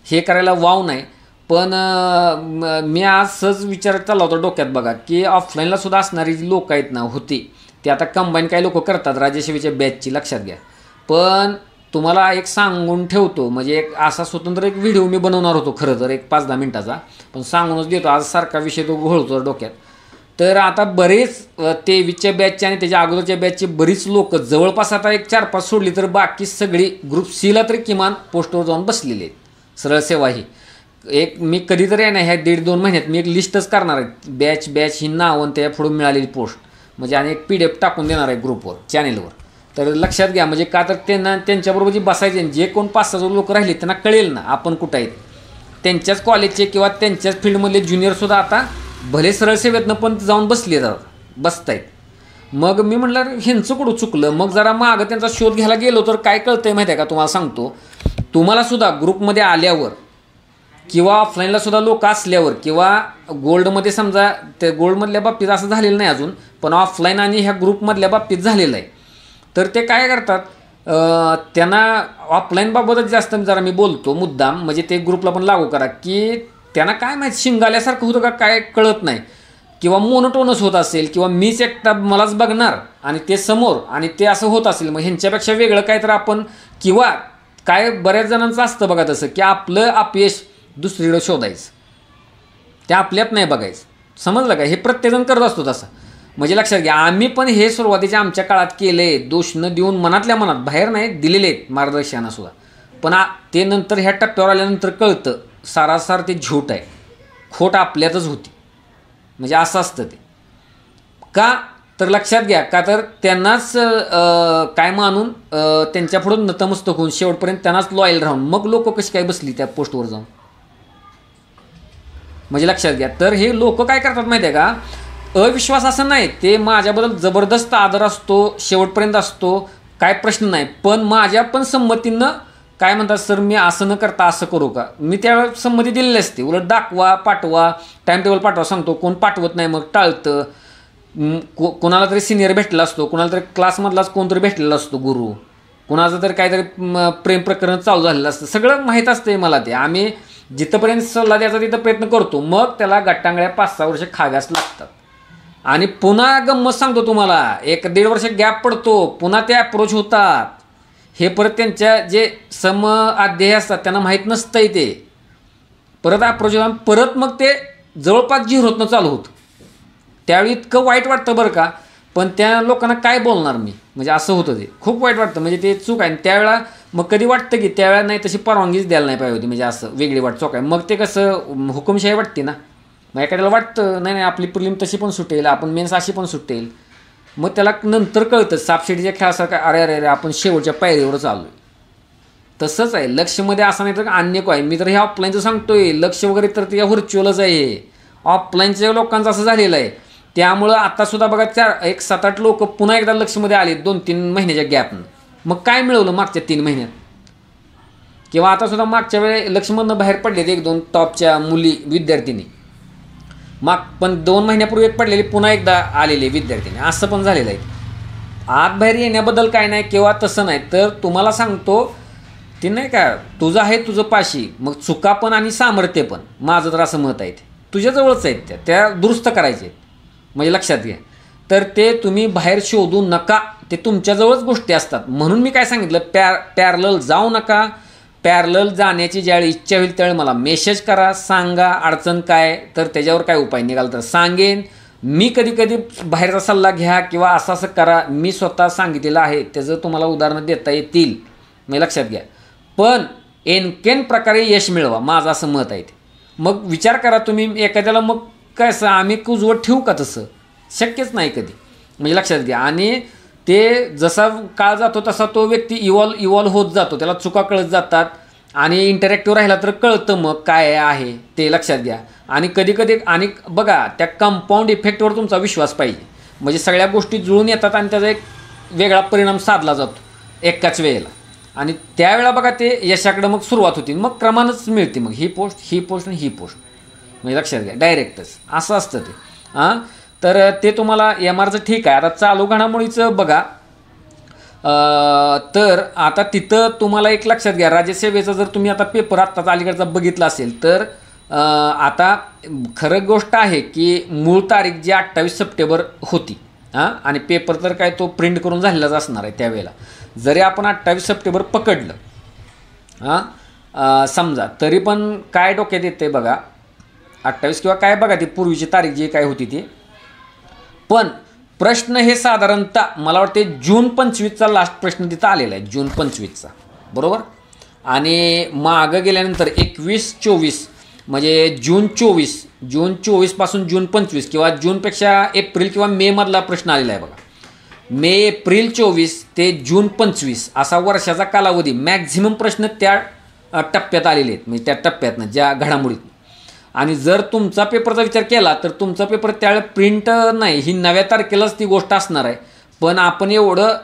S1: हे करायला वाव नाही. पण मी आज सहज विचार चालला होता डोक्यात बघा, की ऑफलाईनला सुद्धा असणारी जी लोक आहेत ना होती, ते आता कंबाईन काही लोक करतात राज्यसेवेच्या बॅचची, लक्षात घ्या. पण तुम्हाला एक सांगून ठेवतो, म्हणजे एक असा स्वतंत्र एक व्हिडिओ मी बनवणार होतो खरं तर, एक 5-10 मिनिटाचा, पण सांगूनच देतो, आज सारखा विषय तो घोळतो डोक्यात. तर आता बरेच 23च्या बॅचचे आणि त्याच्या अगोदरच्या बॅचचे बरीच लोक, जवळपास आता एक 4-5 सोडली तर बाकी सगळी ग्रुप Cला तरी किमान पोस्टवर जाऊन बसलेले आहेत. सरळ सेवा ही एक मी कधीतरी आहे ना, ह्या 1.5-2 महिन्यात मी एक लिस्टच करणार आहे, बॅच ही नाव आणि त्या पुढे मिळालेली पोस्ट, म्हणजे आणि एक PDF टाकून देणार आहे ग्रुपवर, चॅनेलवर. तर लक्षात घ्या, म्हणजे का तर त्यांच्याबरोबर जे बसायचे, जे कोण 5-6 लोक राहिले त्यांना कळेल ना आपण कुठं आहेत. त्यांच्याच कॉलेजचे किंवा त्यांच्याच फील्डमधले ज्युनियरसुद्धा आता भले सरळ सेवेतनं पण जाऊन बसतायत. मग मी म्हटलं ह्यांचं कुठं चुकलं, मग जरा मागं त्यांचा शोध घ्यायला गेलो तर काय कळतंय माहिती आहे का, तुम्हाला सांगतो. तुम्हाला सुद्धा ग्रुपमध्ये आल्यावर किंवा ऑफलाईनला सुद्धा लोक असल्यावर, किंवा गोल्डमध्ये समजा, ते गोल्डमधल्या बाबतीत असं झालेलं नाही अजून, पण ऑफलाईन आणि ह्या ग्रुपमधल्या बाबतीत झालेलं आहे. तर ते काय करतात, त्यांना ऑफलाईनबाबतच जास्त जरा मी बोलतो मुद्दाम, म्हणजे ते ग्रुपला पण लागू करा, की त्यांना काय माहीत शिंगाल्यासारखं होतं का काय कळत नाही, किंवा मोनोटोनस होत असेल, किंवा मीच एकटा मलाच बघणार आणि ते समोर, आणि ते असं होत असेल, मग ह्यांच्यापेक्षा वेगळं काय तर आपण, किंवा काय बऱ्याच जणांचं असतं बघा तसं, की आपलं अपयश दुसरीकडे शोधायचं, ते आपल्यात नाही बघायचं. समजलं का, हे प्रत्येकजण करत असतो तसं. म्हणजे लक्षात घ्या, आम्ही पण हे सुरुवातीच्या आमच्या काळात केले, दोष न देऊन मनातल्या मनात, बाहेर नाही दिलेले आहेत मार्गदर्शनासुद्धा. पण ते नंतर ह्या टप्प्यावर आल्यानंतर कळतं सारासार ते झूट आहे, खोट आपल्यातच होती. म्हणजे असं असतं ते का, तर लक्षात घ्या, का तर त्यांनाच काय मानून त्यांच्यापुढं नतमस्तक होऊन शेवटपर्यंत त्यांनाच लॉयल राहून मग लोक कशी काय बसली त्या पोस्टवर जाऊन. म्हणजे लक्षात घ्या. तर हे लोक काय करतात माहिती आहे का, अविश्वास असं नाही, ते माझ्याबद्दल जबरदस्त आदर असतो, शेवटपर्यंत असतो, काय प्रश्न नाही, पण माझ्या पण संमतीनं काय म्हणतात सर मी असं न करता असं करू का, मी त्यावेळेस संमती दिलेली असते. उलट दाखवा, पाठवा, टाइम टेबल पाठवा सांगतो. कोण पाठवत नाही मग टाळतं. कोणाला तरी सिनियर भेटला असतो, कोणाला तरी क्लासमधलाच कोणतरी भेटलेला असतो गुरु, कोणाचं तरी काहीतरी प्रेम प्रकरण चालू झालेलं असतं. सगळं माहीत असतंय मला ते. आम्ही जिथंपर्यंत सल्ला द्यायचा तिथं प्रयत्न करतो. मग त्याला गट्टांगळ्या 5-6 वर्ष खाव्यास लागतात. आणि पुन्हा गंमत सांगतो तुम्हाला, 1-1.5 वर्ष गॅप पडतो, पुन्हा ते अप्रोच होतात. हे परत त्यांच्या जे अध्याय असतात त्यांना माहीत नसतंय ते. परत अप्रोच होतात, परत मग ते जवळपास झिरोतनं चालू होतं. त्यावेळी इतकं वाईट वाटतं बरं का. पण त्या लोकांना काय बोलणार मी, म्हणजे असं होतं ते. खूप वाईट वाटतं, म्हणजे ते चूक आहे. त्यावेळेला मग कधी वाटतं की त्यावेळेला नाही तशी परवानगीच द्यायला नाही पाहिजे होती, म्हणजे असं वेगळी वाट चूक आहे. मग ते कसं हुकुमशाही वाटते ना. मग एखाद्याला वाटतं नाही आपली प्रिलिम तशी पण सुटेल, आपण मेन्स अशी पण सुटेल. मग त्याला नंतर कळतं सापशिडीच्या खेळासारखं, अरे अरे अरे आपण शेवटच्या पायरीवरच आलो आहे. तसंच आहे लक्षमध्ये. असं नाही तर अन्य काय, मी तर हे ऑफलाईनचं सांगतोय. लक्ष वगैरे तर ते व्हर्च्युअलच आहे. ऑफलाईनच्या लोकांचं असं झालेलं आहे. त्यामुळं आत्तासुद्धा बघा 7-8 लोक पुन्हा एकदा लक्षमध्ये आले 2-3 महिन्याच्या गॅपनं. मग काय मिळवलं मागच्या 3 महिन्यात, किंवा आतासुद्धा मागच्या वेळे लक्षमधनं बाहेर पडलेत 1-2 टॉपच्या मुली विद्यार्थिनी. पण 2 महिन्यापूर्वी एक पडलेली पुन्हा एकदा आलेले विद्यार्थिनी. असं पण झालेलं आहे. आत बाहेर येण्याबद्दल काय नाही किंवा तसं नाही. तर तुम्हाला सांगतो ते नाही का, तुझं आहे तुझं पाशी, मग चुका पण आणि सामर्थ्य पण. माझं तर असं मत आहे ते तुझ्याजवळच आहेत, त्या दुरुस्त करायचे, म्हणजे लक्षात घ्या. तर ते तुम्ही बाहेर शोधू नका, ते तुमच्याजवळच गोष्टी असतात. म्हणून मी काय सांगितलं, पॅरलल जाऊ नका. पॅरलल जाण्याची ज्यावेळी इच्छा होईल त्यावेळी मला मेसेज करा, सांगा अडचण काय, तर त्याच्यावर काय उपाय निघाल तर सांगेन मी. कधी कधी बाहेरचा सल्ला घ्या किंवा असं असं करा, मी स्वतः सांगितलेलं आहे, त्याचं तुम्हाला उदाहरणं देता येतील, म्हणजे लक्षात घ्या. पण एनकेन प्रकारे यश मिळवा, माझं असं मत आहे ते. मग विचार करा तुम्ही एखाद्याला, मग काय असं आम्ही कुजवत ठेवू का, तसं शक्यच नाही कधी, म्हणजे लक्षात घ्या. आणि ते जसा काळ जातो तसा तो व्यक्ती इव्हॉल्व होत जातो, त्याला चुका कळत जातात. आणि इंटरॅक्टिव्ह राहिला तर कळतं मग काय आहे ते, लक्षात घ्या. आणि कधी कधी आणि बघा त्या कंपाऊंड इफेक्टवर तुमचा विश्वास पाहिजे, म्हणजे सगळ्या गोष्टी जुळून येतात आणि त्याचा एक वेगळा परिणाम साधला जातो एकाच वेळेला. आणि त्यावेळेला बघा ते यशाकडे मग सुरुवात होती, मग क्रमानच मिळते. मग ही पोस्ट आणि ही पोस्ट, म्हणजे लक्षात घ्या डायरेक्टच असं असतं ते. तर ते तुम्हाला MRचं ठीक आहे. आता चालू घडामोडीचं बघा, तर आता तिथं तुम्हाला एक लक्षात घ्या, राज्यसेवेचा जर तुम्ही आता पेपर आत्ताचा अलीकडचा बघितला असेल तर आता खरं गोष्ट आहे की मूळ तारीख जी 28 सप्टेंबर होती, आणि पेपर तर काय तो प्रिंट करून झालेलाच असणार आहे त्यावेळेला. जरी आपण 28 सप्टेंबर पकडलं समजा, तरी पण काय डोक्यात येते बघा, 28 किंवा काय बघा ती पूर्वीची तारीख जी काय होती ती. पण प्रश्न हे साधारणतः मला वाटते जून 25चा लास्ट प्रश्न तिथं आलेला आहे, जून 25चा, बरोबर. आणि मागं गेल्यानंतर 21-24 म्हणजे जून 24 पासून जून 25 किंवा जूनपेक्षा एप्रिल किंवा मे मधला प्रश्न आलेला आहे बघा. एप्रिल 24 ते जून 25 असा वर्षाचा कालावधी मॅक्झिमम प्रश्न त्या टप्प्यात आलेले आहेत, म्हणजे त्या टप्प्यातनं ज्या घडामोडीत. आणि जर तुमचा पेपरचा विचार केला तर तुमचा पेपर त्यावेळेला प्रिंट नाही, ही 9व्या तारखेलाच ती गोष्ट असणार आहे. पण आपण एवढं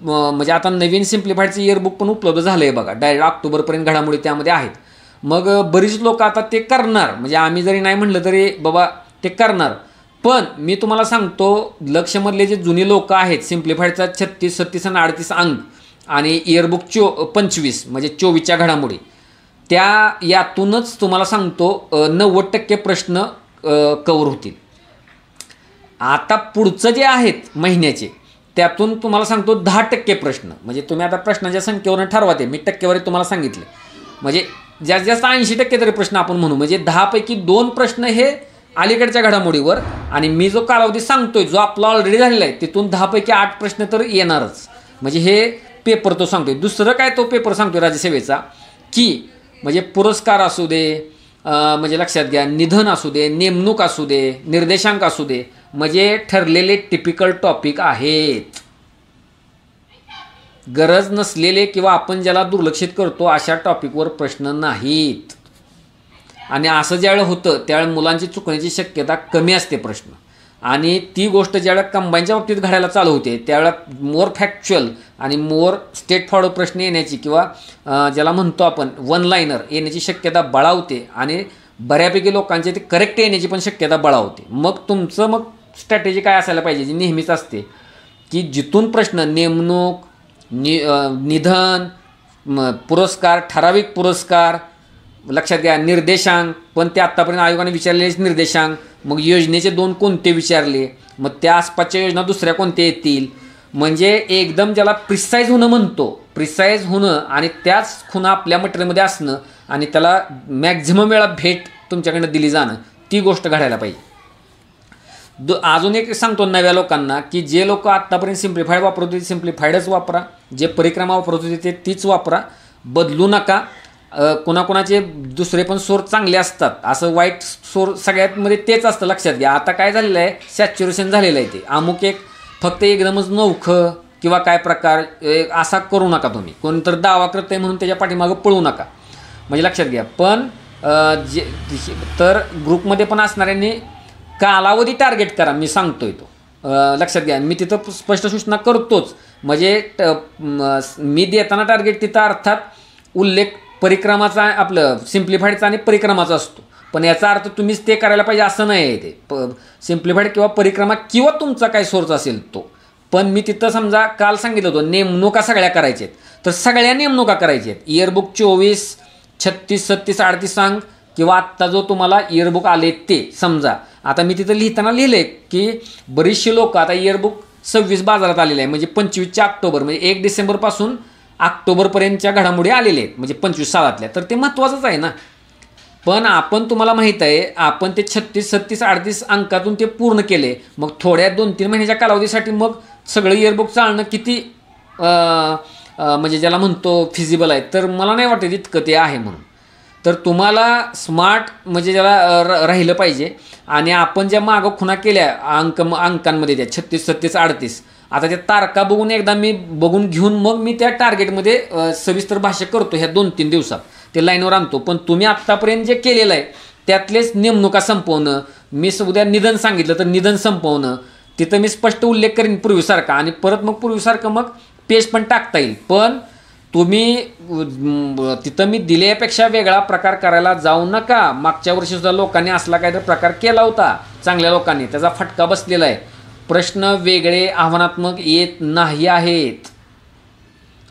S1: म्हणजे आता नवीन सिम्प्लिफाईडचं इयरबुक पण उपलब्ध झालं आहे बघा, डायरेक्ट ऑक्टोबरपर्यंत घडामोडी त्यामध्ये आहेत. मग बरीच लोक आता ते करणार, म्हणजे आम्ही जरी नाही म्हटलं तरी बाबा ते करणार. पण मी तुम्हाला सांगतो, लक्षमधले जे जुने लोक आहेत, सिम्प्लिफाईडचा 36, 37 आणि 38 अंक आणि इयरबुक 25 म्हणजे 24च्या घडामोडी, त्या यातूनच तुम्हाला सांगतो 90% प्रश्न कव्हर होतील. आता पुढचं जे आहेत महिन्याचे, त्यातून तुम्हाला सांगतो 10% प्रश्न, म्हणजे तुम्ही आता प्रश्नाच्या संख्येवरून ठरवा ते, मी टक्केवारी तुम्हाला सांगितले, म्हणजे जास्तीत जास्त 80% तरी प्रश्न आपण म्हणू, म्हणजे 10 पैकी 2 प्रश्न हे अलीकडच्या घडामोडीवर. आणि मी जो कालावधी सांगतोय जो आपला ऑलरेडी झालेला आहे तिथून 10 पैकी 8 प्रश्न तर येणारच, म्हणजे हे पेपर तो सांगतोय. दुसरं काय तो पेपर सांगतोय राज्यसेवेचा, की म्हणजे पुरस्कार असू दे, म्हणजे लक्षात घ्या निधन असू दे, नेमणूक असू दे, निर्देशांक असू दे, म्हणजे ठरलेले टिपिकल टॉपिक आहेत. गरज नसलेले किंवा आपण ज्याला दुर्लक्षित करतो अशा टॉपिकवर प्रश्न नाहीत. आणि असं ज्यावेळेला होतं त्यावेळेला मुलांची चुकण्याची शक्यता कमी असते प्रश्न. आणि ती गोष्ट ज्यावेळेला कंबाईनच्या बाबतीत घडायला चालू होते त्यावेळेला मोर फॅक्च्युअल आणि मोर स्टेट फॉरवर्ड प्रश्न येण्याची किंवा ज्याला म्हणतो आपण वन लाईनर येण्याची शक्यता बळावते आणि बऱ्यापैकी लोकांचे ते करेक्ट येण्याची पण शक्यता बळावते. मग तुमचं मग स्ट्रॅटेजी काय असायला पाहिजे जी नेहमीच असते की जिथून प्रश्न नेमणूक निधन पुरस्कार ठराविक पुरस्कार लक्षात घ्या निर्देशांक पण ते आत्तापर्यंत आयोगाने विचारलेलेच निर्देशांक मग योजनेचे 2 कोणते विचारले मग त्या आसपासच्या योजना दुसऱ्या कोणत्या येतील म्हणजे एकदम ज्याला प्रिसाईज होणं म्हणतो प्रिसाईज होणं आणि त्याच खुणा आपल्या मटेरियलमध्ये असणं आणि त्याला मॅक्झिमम वेळा भेट तुमच्याकडनं दिली जाणं ती गोष्ट घडायला पाहिजे. अजून एक सांगतो नव्या लोकांना की जे लोक आत्तापर्यंत सिम्प्लिफाईड वापरत होते सिम्प्लिफाईडच वापरा जे परिक्रमा वापरत होते ते तीच वापरा बदलू नका. कोणाकोणाचे दुसरे पण सोर चांगले असतात असं वाईट सोर सगळ्यात मध्ये तेच असतं लक्षात घ्या. आता काय झालेलं आहे सॅच्युरेशन झालेलं आहे ते अमुक एक फक्त एकदमच नवखं किंवा काय प्रकार असा करू नका तुम्ही कोणतर दावा करत आहे म्हणून त्याच्या पाठीमागं पळू नका म्हणजे लक्षात घ्या. पण जे तर ग्रुपमध्ये पण असणाऱ्यांनी कालावधी टार्गेट करा मी सांगतोय तो लक्षात घ्या. मी तिथं स्पष्ट सूचना करतोच म्हणजे मी देताना टार्गेट तिथं अर्थात उल्लेख परिक्रमाचा आपलं सिम्प्लिफाईडचा आणि परिक्रमाचा असतो पण याचा अर्थ तुम्हीच ते करायला पाहिजे असं नाही आहे ते सिम्प्लिफाईड किंवा परिक्रमा किंवा तुमचा काय सोर्स असेल तो. पण मी तिथं समजा काल सांगितलं होतं नेमणुका सगळ्या करायच्या आहेत तर सगळ्या नेमणुका करायच्या आहेत. इयरबुक 24 36 37 38 अंक किंवा आत्ता जो तुम्हाला इयरबुक आले ते समजा आता मी तिथं लिहिताना लिहिले की बरीचशी लोक आता इयरबुक 26 बाजारात आलेले आहे म्हणजे 25 ऑक्टोबर म्हणजे 1 डिसेंबरपासून ऑक्टोबरपर्यंतच्या घडामोडी आलेल्या आहेत म्हणजे 25 सालातल्या तर ते महत्त्वाचंच आहे ना. पण आपण तुम्हाला माहीत आहे आपण ते 36 37 38 अंकातून ते पूर्ण केले मग थोड्या 2-3 महिन्याच्या कालावधीसाठी मग सगळं इयरबुक चालणं किती म्हणजे ज्याला म्हणतो फिजिबल आहे तर मला नाही वाटत इतकं ते आहे म्हणून. तर तुम्हाला स्मार्ट म्हणजे ज्याला राहिलं पाहिजे आणि आपण ज्या मागं खुणा केल्या अंकांमध्ये त्या 36 37 38 आता त्या तारखा बघून एकदा मी बघून घेऊन मग मी त्या टार्गेटमध्ये सविस्तर भाष्य करतो ह्या 2-3 दिवसात ते लाईनवर आणतो. पण तुम्ही आत्तापर्यंत जे केलेलं आहे त्यातलेच नेमणुका संपवणं मी उद्या निधन सांगितलं तर निधन संपवणं तिथं मी स्पष्ट उल्लेख करीन पूर्वीसारखा आणि परत मग पूर्वीसारखं मग पेज पण टाकता येईल. पण तुम्ही तिथं मी दिल्यापेक्षा वेगळा प्रकार करायला जाऊ नका. मागच्या वर्षीसुद्धा लोकांनी असला काहीतरी प्रकार केला होता चांगल्या लोकांनी त्याचा फटका बसलेला आहे. प्रश्न वेगळे आव्हानात्मक येत नाही आहेत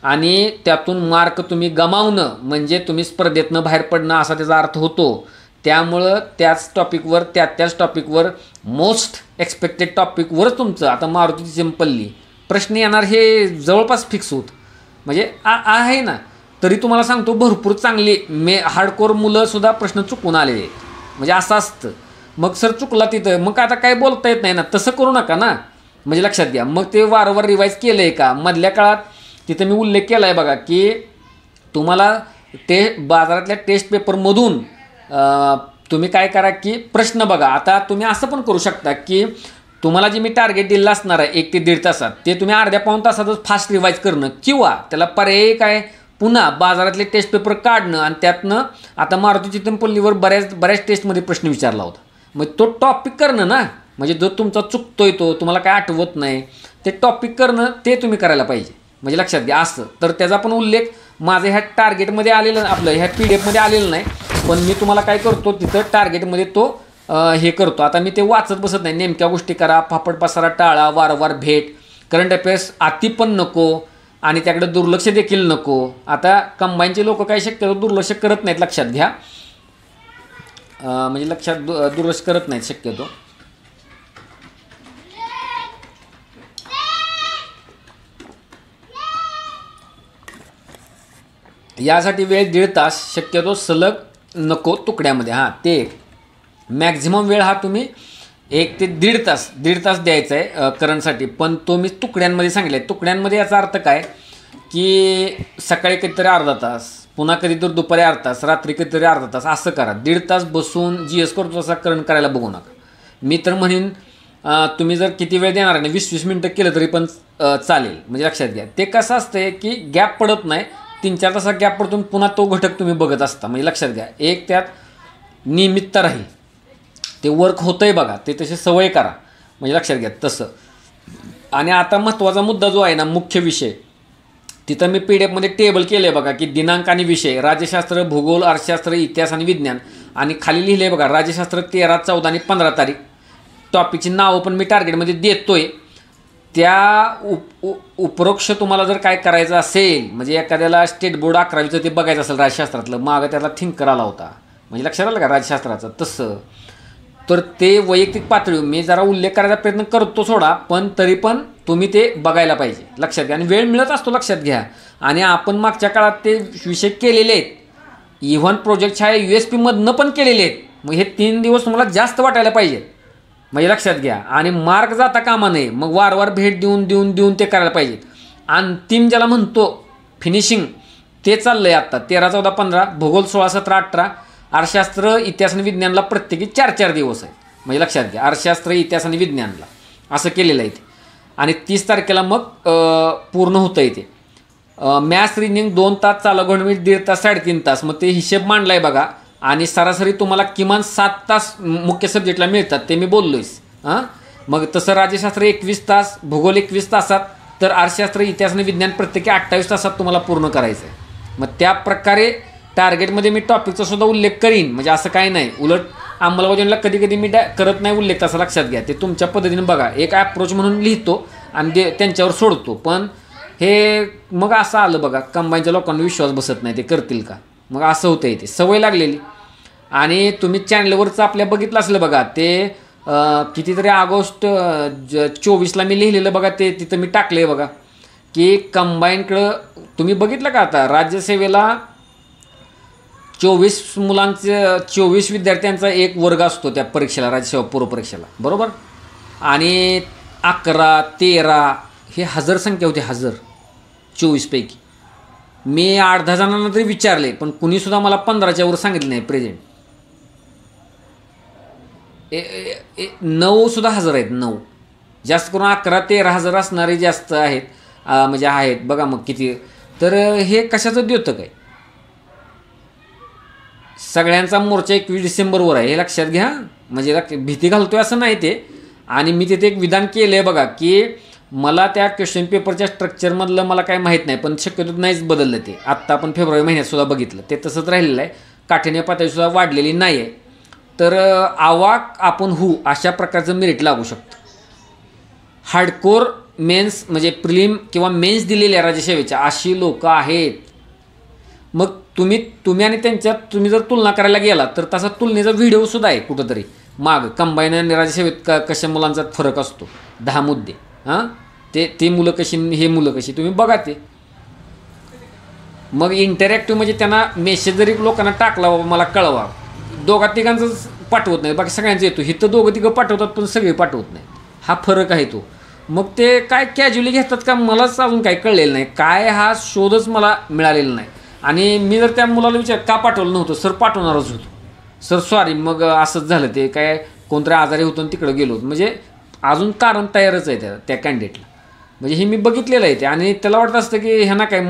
S1: आणि त्यातून मार्क तुम्ही गमावणं म्हणजे तुम्ही स्पर्धेतनं बाहेर पडणं असा त्याचा अर्थ होतो. त्यामुळं त्याच टॉपिकवर त्याच टॉपिकवर मोस्ट एक्सपेक्टेड टॉपिकवरच तुमचं आता मारुती चिंपल्ली प्रश्न येणार हे जवळपास फिक्स होत म्हणजे आहे ना. तरी तुम्हाला सांगतो भरपूर चांगली हार्डकोर मुलंसुद्धा प्रश्न चुकून आलेले आहेत म्हणजे असं असतं. मग सर चुकला तिथं मग आता काय बोलता येत नाही ना तसं करू नका ना म्हणजे लक्षात घ्या. मग ते वारंवार रिवाईज केलं आहे का मधल्या काळात तिथं मी उल्लेख केला आहे बघा की तुम्हाला बाजारातल्या टेस्ट पेपरमधून तुम्ही काय करा की प्रश्न बघा. आता तुम्ही असं पण करू शकता की तुम्हाला जे मी टार्गेट दिलेलं असणार आहे 1 ते 1.5 तासात ते तुम्ही अर्ध्या-पाऊण तासातच फास्ट रिवाईज करणं किंवा त्याला पर्याय काय पुन्हा बाजारातले टेस्ट पेपर काढणं आणि त्यातनं आता मारुती चिंतनपल्लीवर बऱ्याच टेस्टमध्ये प्रश्न विचारला होता मग तो टॉपिक करणं ना म्हणजे जो तुमचा चुकतोय तो तुम्हाला काय आठवत नाही ते टॉपिक करणं ते तुम्ही करायला पाहिजे म्हणजे लक्षात घ्या असं. तर त्याचा पण उल्लेख माझं ह्या टार्गेटमध्ये आलेलं आपलं ह्या PDF आलेलं नाही पण मी तुम्हाला काय करतो तिथं टार्गेटमध्ये तो हे करतो. आता मी ते वाचत बसत नाही नेमक्या गोष्टी करा फापड पसारा टाळा वारंवार भेट करंट अफेअर्स अति पण नको आणि त्याकडे दुर्लक्ष देखील नको. आता कंबाईनचे लोक काही शक्यतो दुर्लक्ष करत नाहीत लक्षात घ्या म्हणजे दुर्लक्ष करत नाहीत शक्यतो. यासाठी वेळ 1.5 तास शक्यतो सलग नको तुकड्यामध्ये हां ते मॅक्झिमम वेळ हा तुम्ही 1 ते 1.5 तास द्यायचा आहे करंटसाठी. पण तो मी तुकड्यांमध्ये सांगितलं आहे. तुकड्यांमध्ये याचा अर्थ काय की सकाळी कधीतरी अर्धा तास पुन्हा कधीतरी दुपारी अर्धा तास रात्री कधीतरी अर्धा तास असं करा. 1.5 तास बसून GS करतो तसा करंट करायला बघू नका. मी तर म्हणेन तुम्ही जर किती वेळ देणार नाही 20-20 मिनटं केलं तरी पण चालेल म्हणजे लक्षात घ्या. ते कसं असतंय की गॅप पडत नाही 3-4 तासात गॅप पडतून पुन्हा तो घटक तुम्ही बघत असता म्हणजे लक्षात घ्या. एक त्यात नियमितता राहील ते वर्क होतंय बघा ते तसे सवय करा म्हणजे लक्षात घ्या तसं. आणि आता महत्त्वाचा मुद्दा जो आहे ना मुख्य विषय तिथं मी PDF मध्ये टेबल केलं आहे बघा, की दिनांक आणि विषय राज्यशास्त्र, भूगोल, अर्थशास्त्र, इतिहास आणि विज्ञान, आणि खाली लिहिले आहे बघा राज्यशास्त्र 13, 14 आणि 15 तारीख. टॉपिकची नावं पण मी टार्गेटमध्ये देतोय. त्या उपरोक्ष तुम्हाला जर काय करायचं असेल, म्हणजे एखाद्याला स्टेट बोर्ड 11वीचं ते बघायचं असेल राज्यशास्त्रातलं, मागं त्याला थिंकर आला होता, म्हणजे लक्षात आलं का राज्यशास्त्राचं, तसं तर ते वैयक्तिक पातळीवर मी जरा उल्लेख करायचा प्रयत्न करतो सोडा, पण तरी पण तुम्ही ते बघायला पाहिजे, लक्षात घ्या. आणि वेळ मिळत असतो, लक्षात घ्या. आणि आपण मागच्या काळात ते विषय केलेले आहेत, इव्हन प्रोजेक्टच्या USP मधनं पण केलेले आहेत. मग हे 3 दिवस तुम्हाला जास्त वाटायला पाहिजे, म्हणजे लक्षात घ्या. आणि मार्क जाता कामा नये, मग वारंवार भेट देऊन ते करायला पाहिजेत. अंतिम ज्याला म्हणतो फिनिशिंग, ते चाललंय आत्ता 13, 14, 15, भूगोल 16, 17, 18, अर्थशास्त्र, इतिहास आणि विज्ञानला प्रत्येकी 4-4 दिवस आहेत, म्हणजे लक्षात घ्या. अर्थशास्त्र, इतिहास आणि विज्ञानला असं केलेलं आहे ते. आणि 30 तारखेला मग पूर्ण होतं आहे ते. मॅथ्स रिजनिंग 2 तास, चालू घडामोडी 1.5 तास, 3.5 तास. मग ते हिशेब मांडला आहे बघा. आणि सरासरी तुम्हाला किमान 7 तास मुख्य सब्जेक्टला मिळतात, ते मी बोललोयच. मग तसं राज्यशास्त्र 21 तास, भूगोल 21 तासात, तर अर्थशास्त्र, इतिहास आणि विज्ञान प्रत्येकी 28 तासात तुम्हाला पूर्ण करायचं आहे. मग त्या प्रकारे टार्गेटमध्ये मी टॉपिकचा सुद्धा उल्लेख करीन, म्हणजे असं काही नाही. उलट अंमलबजावणीला कधी कधी मी करत नाही उल्लेख, तसा लक्षात घ्या. ते तुमच्या पद्धतीने बघा, एक अप्रोच म्हणून लिहितो आणि त्यांच्यावर सोडतो. पण हे मग असं आलं बघा, कंबाईनच्या लोकांना विश्वास बसत नाही, ते करतील का, मग असं होतं. ते सवय लागलेली. आणि तुम्ही चॅनलवरचं आपल्या बघितलं असलं बघा, ते कितीतरी ऑगस्ट 24ला मी लिहिलेलं बघा, ते तिथं मी टाकलं आहे बघा, की कंबाईनकडं तुम्ही बघितलं का, आता राज्यसेवेला 24 मुलांचं 24 विद्यार्थ्यांचा एक वर्ग असतो त्या परीक्षेला, राज्यसेवा पूर्व परीक्षेला, बरोबर. आणि 11, 13 हे हजर संख्या होती, हजर 24पैकी. मी 8-10 जणांना तरी विचारले, पण कुणीसुद्धा मला 15च्या वर सांगितलं नाही प्रेझेंट. 9 सुद्धा हजर आहेत, 9. जास्त करून 11-13 हजर असणारे जास्त आहेत, म्हणजे आहेत बघा. मग किती, तर हे कशाचं देतं काय, सगळ्यांचा मोर्चा 21 डिसेंबरवर आहे, हे लक्षात घ्या. म्हणजे भीती घालतोय असं नाही ते. आणि मी तिथे एक विधान केलं आहे बघा, की मला त्या क्वेश्चन पेपरच्या स्ट्रक्चरमधलं मला काय माहीत नाही, पण शक्यतो नाहीच बदललं ते. आत्ता आपण फेब्रुवारी महिन्यात सुद्धा बघितलं, ते तसंच राहिलेलं आहे, काठिण्य पातळीसुद्धा वाढलेली नाही आहे. तर आवाक आपण अशा प्रकारचं मेरिट लागू शकतं. हार्डकोर मेन्स म्हणजे प्रिलिम किंवा मेन्स दिलेल्या राज्यसेवेच्या अशी लोक आहेत. मग तुम्ही आणि त्यांच्यात तुम्ही जर तुलना करायला गेला तर तसा तुलनेचा व्हिडिओसुद्धा आहे कुठंतरी माग. कंबाईन आणि राज्यसेवेत कशा मुलांचा फरक असतो, 10 मुद्दे. ते मुलं कशी, हे मुलं कशी, तुम्ही बघा ते. मग इंटरॅक्टिव्ह म्हणजे त्यांना मेसेज जरी लोकांना टाकला, बाबा मला कळवा, 2-3 पाठवत नाही, बाकी सगळ्यांचं येतो. इथं 2-3 पाठवतात, पण सगळे पाठवत नाही. हा फरक आहे तो. मग ते काय कॅज्युअली घेतात का, मलाच अजून काही कळलेलं नाही. काय हा शोधच मला मिळालेला नाही. आणि मी जर त्या मुलाला विचार का पाठवलं नव्हतं, सर पाठवणारच होतो, सर सॉरी, मग असंच झालं, ते काय कोणतरी आजारी होतं आणि तिकडं गेलो. म्हणजे अजून कारण तयारच आहे त्या कॅन्डिडेटला. म्हणजे हे मी बघितलेलं आहे ते. आणि त्याला वाटत असतं की ह्यांना काय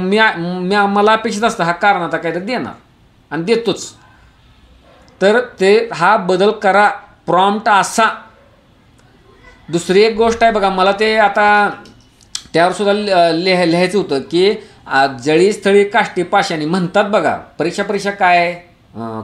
S1: मला अपेक्षित असतं हा कारण आता काहीतरी देणार, आणि देतोच. तर ते हा बदल करा, प्रॉम्प्ट असा. दुसरी एक गोष्ट आहे बघा, मला ते आता त्यावर सुद्धा लिहायचं होतं, की जळी स्थळी काष्टी पाशाणी म्हणतात बघा. परीक्षा काय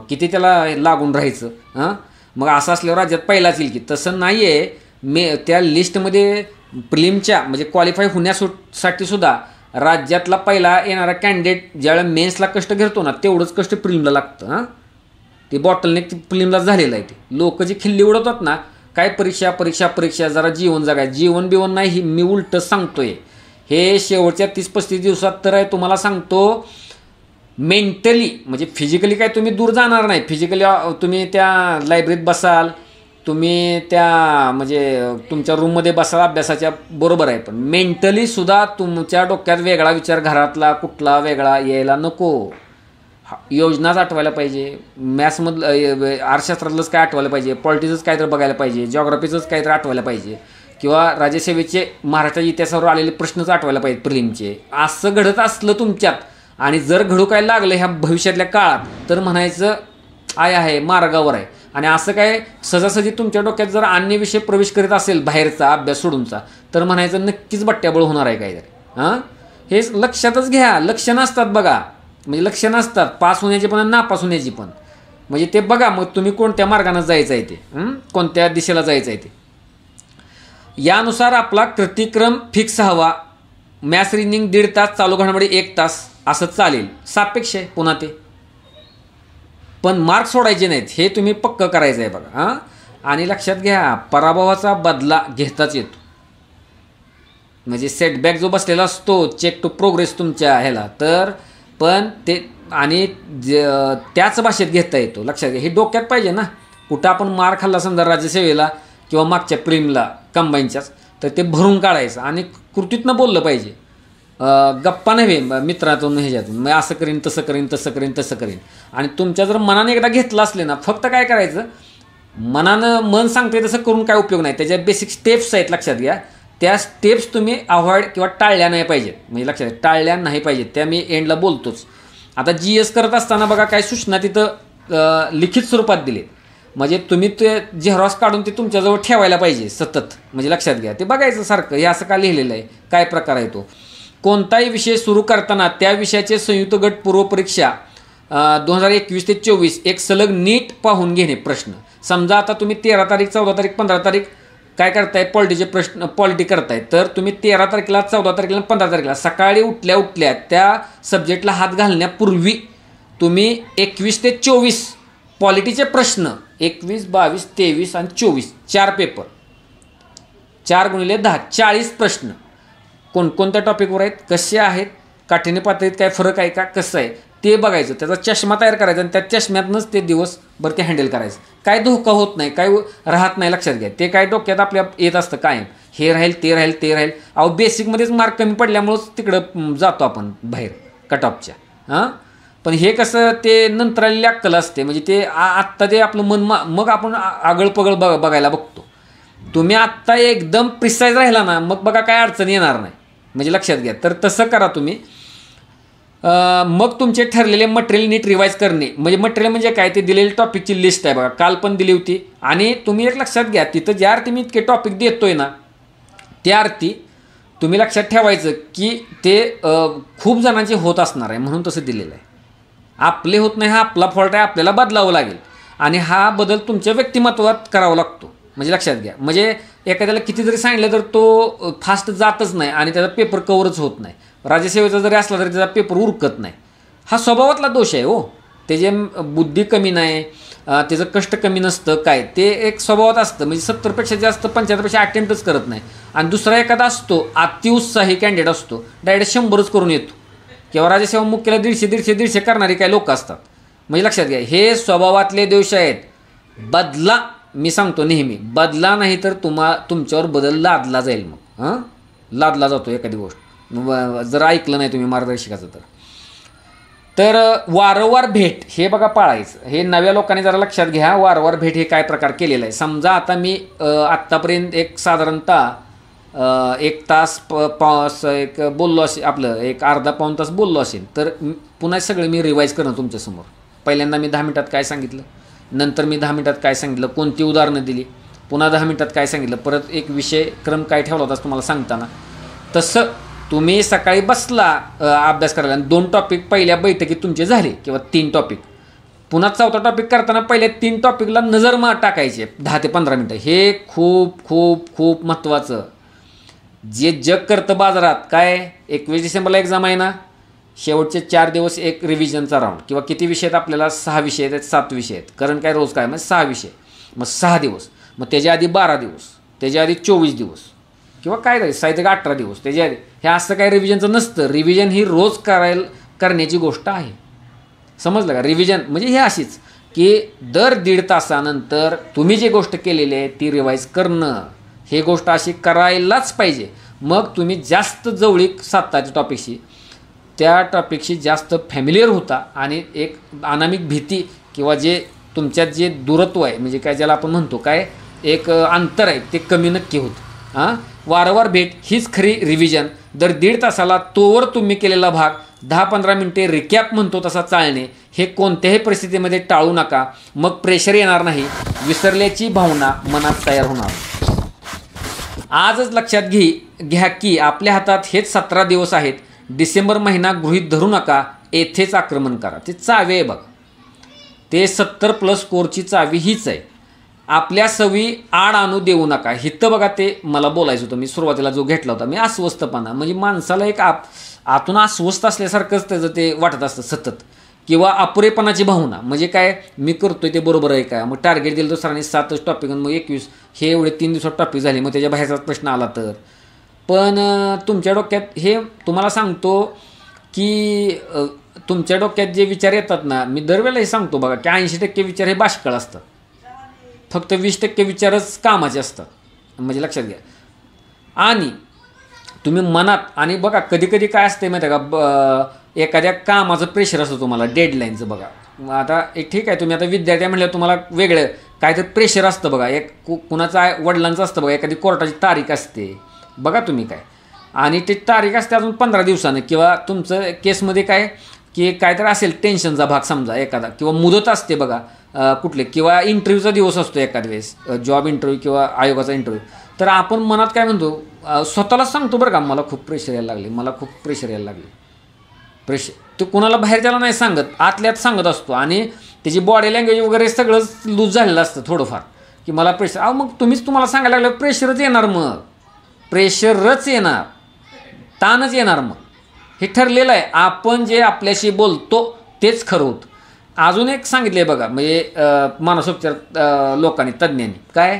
S1: किती त्याला लागून राहायचं. मग असं असल्यावर राज्यात पहिलाच येईल की, तसं नाही आहे. त्या लिस्टमध्ये प्रिलिमच्या म्हणजे क्वालिफाय होण्यासाठी सुद्धा राज्यातला पहिला येणारा कॅन्डिडेट ज्यावेळेला मेन्सला कष्ट घेतो ना, तेवढंच कष्ट प्रिलिमला लागतं. ते बॉटलनेक प्रिलिमला झालेलं आहे. ते लोक जी खिल्ली उडवतात ना, काय परीक्षा जरा जीवन जगाय, जीवन बिवन नाही, मी उलटं सांगतोय. हे शेवटच्या 30-35 दिवसात तर आहे, तुम्हाला सांगतो. मेंटली म्हणजे फिजिकली काय तुम्ही दूर जाणार नाही. फिजिकली तुम्ही त्या लायब्ररीत बसाल, तुम्ही त्या म्हणजे तुमच्या रूममध्ये बसाल अभ्यासाच्या, बरोबर आहे. पण मेंटली सुद्धा तुमच्या डोक्यात वेगळा विचार, घरातला कुठला वेगळा यायला नको. योजनाच आठवायला पाहिजे, मॅथ्समधलं अर्थशास्त्रातलंच काय आठवायला पाहिजे, पॉलिटिक्सच काय तर बघायला पाहिजे, जॉग्राफीचंच काय तर आठवायला पाहिजे, किंवा राज्यसेवेचे महाराष्ट्राच्या इतिहासावर आलेले प्रश्नच आठवायला पाहिजेत प्रिलिमचे. असं घडत असलं तुमच्यात, आणि जर घडू काय लागलं ह्या भविष्यातल्या काळात, तर म्हणायचं आहे मार्गावर आहे. आणि असं काय सहजासहजी तुमच्या डोक्यात जर अन्य विषय प्रवेश करीत असेल बाहेरचा अभ्यास सोडूनचा, तर म्हणायचं नक्कीच बट्ट्याबळ होणार आहे काहीतरी. हे लक्षातच घ्या. लक्ष नसतात बघा, म्हणजे लक्ष नसतात पास होण्याची पण आणि नापास होण्याची पण. म्हणजे ते बघा मग तुम्ही कोणत्या मार्गाने जायचं आहे ते, कोणत्या दिशेला जायचं आहे ते. यानुसार आपला कृतिक्रम फिक्स हवा. मॅथ्स रिजनिंग 1.5 तास, चालू घडामोडी 1 तास असं चालेल. सापेक्ष आहे पुन्हा ते, पण मार्क सोडायचे नाहीत हे तुम्ही पक्कं करायचं आहे बघा. हां, आणि लक्षात घ्या पराभवाचा बदला घेताच येतो. म्हणजे सेटबॅक जो बसलेला असतो चेक टू प्रोग्रेस तुमच्या ह्याला, तर पण ते आणि त्याच भाषेत घेता येतो. लक्षात घ्या, हे डोक्यात पाहिजे ना. कुठं आपण मार खाल्ला समजा राज्यसेवेला किंवा मागच्या प्रीमला कंबाईनच्याच, तर ते भरून काढायचं आणि कृतीतनं बोललं पाहिजे. गप्पा नव्हे मित्रातून ह्याच्यातून, मग असं करीन तसं करीन तसं करीन तसं करीन. आणि तुमच्या जर मनाने एकदा घेतलं असले ना, फक्त काय करायचं, मनानं मन सांगते तसं करून काय उपयोग नाही. त्याच्या बेसिक स्टेप्स आहेत लक्षात घ्या. त्या स्टेप्स तुम्ही अवॉइड किंवा टाळल्या नाही पाहिजेत. म्हणजे लक्षात घ्या, टाळल्या नाही पाहिजेत, त्या मी एंडला बोलतोच. आता GS करत असताना बघा काय सूचना तिथं लिखित स्वरूपात दिले. म्हणजे तुम्ही ते झेरॉक्स काढून ते तुमच्याजवळ ठेवायला पाहिजे सतत. म्हणजे लक्षात घ्या, ते बघायचं सारखं हे असं का लिहिलेलं आहे, काय प्रकार आहे तो. कोणताही विषय सुरू करताना त्या विषयाचे संयुक्त गट पूर्वपरीक्षा 2021 ते 24 एक सलग नीट पाहून घेणे. प्रश्न समजा आता तुम्ही 13 तारीख 14 तारीख 15 तारीख काय करताय, पॉलिटीचे प्रश्न पॉलिटी करताय, तर तुम्ही 13 तारखेला 14 तारखेला 15 तारखेला सकाळी उठल्या त्या सब्जेक्टला हात घालण्यापूर्वी तुम्ही 21 ते 24 पॉलिटीचे प्रश्न 21, 22, 23 आणि 24 4 पेपर, 4 × 10 40 प्रश्न कोणकोणत्या टॉपिकवर आहेत, कसे आहेत, काठिण्य पातळीत काय फरक आहे का, कसं आहे ते बघायचं. त्याचा चष्मा तयार करायचा आणि त्या चष्म्यातनंच ते दिवसभर ते हँडल करायचं. काय धोका होत नाही, काय राहत नाही. लक्षात घ्या, ते काय डोक्यात आपल्या येत असतं कायम, हे राहील ते राहील ते राहील. अहो बेसिकमध्येच मार्क कमी पडल्यामुळंच तिकडं जातो आपण बाहेर कटऑफच्या. हां, पण हे कसं ते नंतर आलेली अक्कल असते. म्हणजे ते आत्ता ते आपलं मन मग आपण आगळपगळ बघायला बघतो. तुम्ही आत्ता एकदम प्रिसाईज राहिला ना, मग बघा काय अडचण येणार नाही. म्हणजे लक्षात घ्या, तर तसं करा तुम्ही. मग तुमचे ठरलेले मटेरियल नीट रिवाईज करणे. म्हणजे मटेरियल म्हणजे काय, ते दिलेली टॉपिकची लिस्ट आहे बघा, काल पण दिली होती. आणि तुम्ही एक लक्षात घ्या, तिथं ज्या अर्थी मी इतके टॉपिक देतोय ना, त्या अर्थी तुम्ही लक्षात ठेवायचं की ते खूप जणांचे होत असणार आहे म्हणून तसं दिलेलं आहे. आपले होत नाही हा आपला फॉल्ट आहे, आपल्याला बदलावं लागेल. आणि हा बदल तुमच्या व्यक्तिमत्वात करावा लागतो. म्हणजे लक्षात घ्या, म्हणजे एखाद्याला किती जरी सांगितलं तर तो फास्ट जातच नाही आणि त्याचा पेपर कवरच होत नाही. राज्यसेवेचा जरी असला तरी त्याचा पेपर उरकत नाही. हा स्वभावातला दोष आहे हो. त्याचे बुद्धी कमी नाही, त्याचं कष्ट कमी नसतं, काय ते एक स्वभावात असतं. म्हणजे 70पेक्षा जास्त 75पेक्षा अटेम्प्टच करत नाही. आणि दुसरा एखादा असतो अतिउत्साही कॅन्डिडेट असतो, डायरेक्ट 100च करून येतो. किंवा राज्यसेवा मुख्याला 150 करणारी काय लोक असतात. म्हणजे लक्षात घ्या, हे स्वभावातले दोष आहेत. बदला, मी सांगतो नेहमी बदला, नाही तर तुमच्यावर बदल लादला जाईल. मग लादला जातो एखादी गोष्ट जर ऐकलं नाही तुम्ही मार्गदर्शकाचं तर वारंवार भेट हे बघा पाळायचं. हे नव्या लोकांनी जरा लक्षात घ्या, वारंवार भेट हे काय प्रकार केलेला आहे. समजा आता मी आत्तापर्यंत एक साधारणतः 1 तास एक बोललो असेल, आपलं एक अर्धा पाऊण तास बोललो असेल, तर पुन्हा सगळं मी रिवाईज करणं तुमच्यासमोर. पहिल्यांदा मी 10 मिनिटात काय सांगितलं, नंतर मी 10 मिनिटात काय सांगितलं, कोणती उदाहरणं दिली, पुन्हा 10 मिनिटात काय सांगितलं, परत एक विषय क्रम काय ठेवला होता तुम्हाला सांगताना. तसं तुम्ही सकाळी बसला अभ्यास करायला आणि 2 टॉपिक पहिल्या बैठकीत तुमचे झाले किंवा 3 टॉपिक, पुन्हा 4था टॉपिक करताना पहिल्या 3 टॉपिकला नजर टाकायचे 10 ते 15 मिनटं. हे खूप खूप खूप महत्त्वाचं. जे जग करतं बाजारात काय, 21 डिसेंबरला एक्झाम आहे ना, शेवटचे 4 दिवस एक रिव्हिजनचा राऊंड किंवा किती विषय आहेत आपल्याला, 6 विषय आहेत, 7 विषय आहेत, कारण काय रोज काय, मग 6 विषय, मग 6 दिवस, मग त्याच्या आधी 12 दिवस, त्याच्या आधी 24 दिवस किंवा काय जाईल साहित्य 18 दिवस त्याच्या आधी. हे असं काय रिव्हिजनचं नसतं. रिव्हिजन ही रोज करण्याची गोष्ट आहे. समजलं का? रिव्हिजन म्हणजे हे अशीच की दर 1.5 तासानंतर तुम्ही जी गोष्ट केलेली आहे ती रिवाईज करणं, हे गोष्ट अशी करायलाच पाहिजे. मग तुम्ही जास्त जवळीक साधताच्या टॉपिकशी, त्या टॉपिकशी जास्त फॅमिलियर होता आणि एक अनामिक भीती किंवा जे तुमच्यात जे दूरत्व आहे, म्हणजे काय ज्याला आपण म्हणतो काय एक अंतर आहे, ते कमी नक्की होतं. वारंवार भेट हीच खरी रिव्हिजन. दर 1.5 तासाला तोवर तुम्ही केलेला भाग 10-15 मिनिटे रिकॅप म्हणतो तसा चालणे, हे कोणत्याही परिस्थितीमध्ये टाळू नका. मग प्रेशर येणार नाही, विसरल्याची भावना मनात तयार होणार. आजच लक्षात घ्या की आपल्या हातात हेच 17 दिवस आहेत. डिसेंबर महिना गृहीत धरू नका, येथेच आक्रमण करा. ते चावी आहे बघा, ते 70+ स्कोअरची चावी हीच आहे. आपल्या सवयी आड आणू देऊ नका. हिथं बघा ते मला बोलायचं होतं, मी सुरुवातीला जो घेतला होता मी, अस्वस्थपणा. म्हणजे माणसाला एक आतून अस्वस्थ असल्यासारखंच त्याचं ते वाटत असतं सतत, किंवा अपुरेपणाची भावना. म्हणजे काय, मी करतोय ते बरोबर आहे काय, मग टार्गेट दिलं तर सरांनी 7च टॉपिक मग 21, हे एवढे 3 दिवसात टॉपिक झाले, मग त्याच्या बाहेरचाच प्रश्न आला तर. पण तुमच्या डोक्यात हे तुम्हाला सांगतो की तुमच्या डोक्यात जे विचार येतात ना, मी दरवेळेला हे सांगतो बघा की 80% विचार हे बाष्कळ असतात, फक्त 20% विचारच कामाचे असतात. म्हणजे लक्षात घ्या. आणि तुम्ही मनात, आणि बघा कधी कधी काय असते माहिती आहे का, एखाद्या कामाचं प्रेशर असतं तुम्हाला, डेडलाईनचं. बघा आता एक ठीक आहे, तुम्ही आता विद्यार्थी म्हणल्यावर तुम्हाला वेगळं काहीतरी प्रेशर असतं बघा. एक कुणाचा वडिलांचं असतं बघा, एखादी कोर्टाची तारीख असते बघा तुम्ही काय, आणि ती तारीख असते अजून 15 दिवसानं, किंवा तुमचं केसमध्ये काय की काहीतरी असेल टेन्शनचा भाग समजा एखादा, किंवा मुदत असते बघा कुठले, किंवा इंटरव्ह्यूचा दिवस असतो एखाद्या वेळेस, जॉब इंटरव्ह्यू किंवा आयोगाचा इंटरव्ह्यू. तर आपण मनात काय म्हणतो, स्वतःलाच सांगतो बरं का, मला खूप प्रेशर यायला लागले, मला खूप प्रेशर यायला लागले. प्रेशर तो कुणाला बाहेर त्याला नाही सांगत, आतल्यात सांगत असतो. आणि त्याची बॉडी लँग्वेज वगैरे सगळंच लूज झालेलं असतं थोडंफार, की मला प्रेशर. अहो मग तुम्हीच तुम्हाला सांगायला लागलं, प्रेशरच येणार, मग प्रेशरच येणार, ताणच येणार. मग हे ठरलेलं आहे, आपण जे आपल्याशी बोलतो तेच खरं होतं. अजून एक सांगितलं आहे बघा, म्हणजे मानसोपचार लोकांनी, तज्ज्ञांनी, काय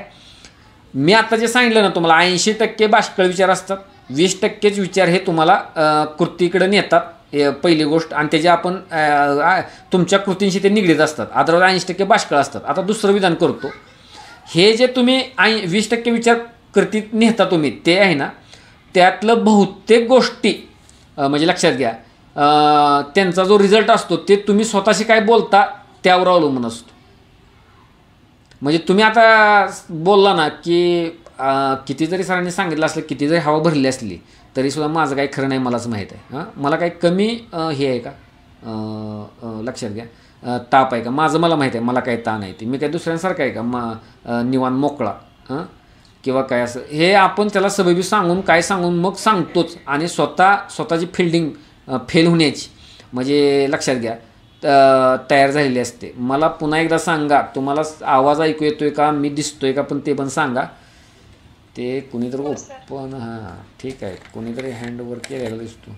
S1: मी आता जे सांगितलं ना तुम्हाला, 80% बाष्कळ विचार असतात, 20%च विचार हे तुम्हाला कृतीकडे नेतात, पहिली गोष्ट. आणि त्याच्या आपण तुमच्या कृतींशी ते निगडीत असतात. अदरवाईज 80% बाष्कळ असतात. आता दुसरं विधान करतो, हे जे तुम्ही 20% विचार कृतीत नेता तुम्ही, ते आहे ना, त्यातलं बहुतेक गोष्टी म्हणजे लक्षात घ्या, त्यांचा जो रिझल्ट असतो ते तुम्ही स्वतःशी काय बोलता त्यावर अवलंबून असतो. म्हणजे तुम्ही आता बोलला ना की किती जरी सरांनी सांगितलं असलं, किती जरी हवा भरली असली, तरीसुद्धा माझं काही खरं नाही, मलाच माहीत आहे. मला काही कमी हे आहे का, लक्षात घ्या, ताप आहे का माझं, मला माहीत आहे, मला काही ताण आहे, ते मी काही दुसऱ्यांसारखं आहे का निवांत मोकळा किंवा काय असं. हे आपण त्याला सबबी सांगून काय सांगून मग सांगतोच. आणि स्वतःची फिल्डिंग फेल होण्याची म्हणजे लक्षात घ्या तयार झालेली असते. मला पुन्हा एकदा सांगा, तुम्हाला आवाज ऐकू येतोय का, मी दिसतोय का, पण ते पण सांगा. ते कुणीतरी ओपन, हां ठीक आहे, कुणीतरी हँडवर केलेला दिसतो.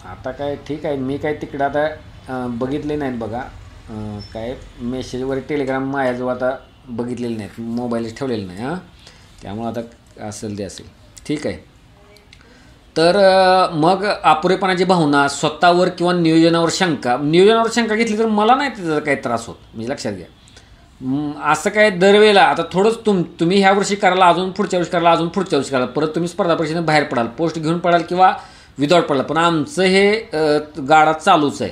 S1: आता काय ठीक आहे, मी काय तिकडं आता बघितले नाहीत बघा, काय मेसेजवर टेलिग्राम माझ्याजवळ आता बघितलेले नाहीत, मोबाईलच ठेवलेलं नाही. त्यामुळं आता असेल ते असेल, ठीक आहे. तर मग अपुरेपणाची भावना, स्वतःवर किंवा नियोजनावर शंका घेतली तर मला नाही त्याचा काही त्रास होत. म्हणजे लक्षात घ्या, असं काय दरवेळेला आता थोडंच तुम्ही ह्या वर्षी करायला, अजून पुढच्या वर्षी करायला, अजून पुढच्या वर्षी करायला, परत तुम्ही स्पर्धा परीक्षेने बाहेर पडाल, पोस्ट घेऊन पडाल किंवा विदाऊट पडला, पण आमचं हे गाडा चालूच आहे.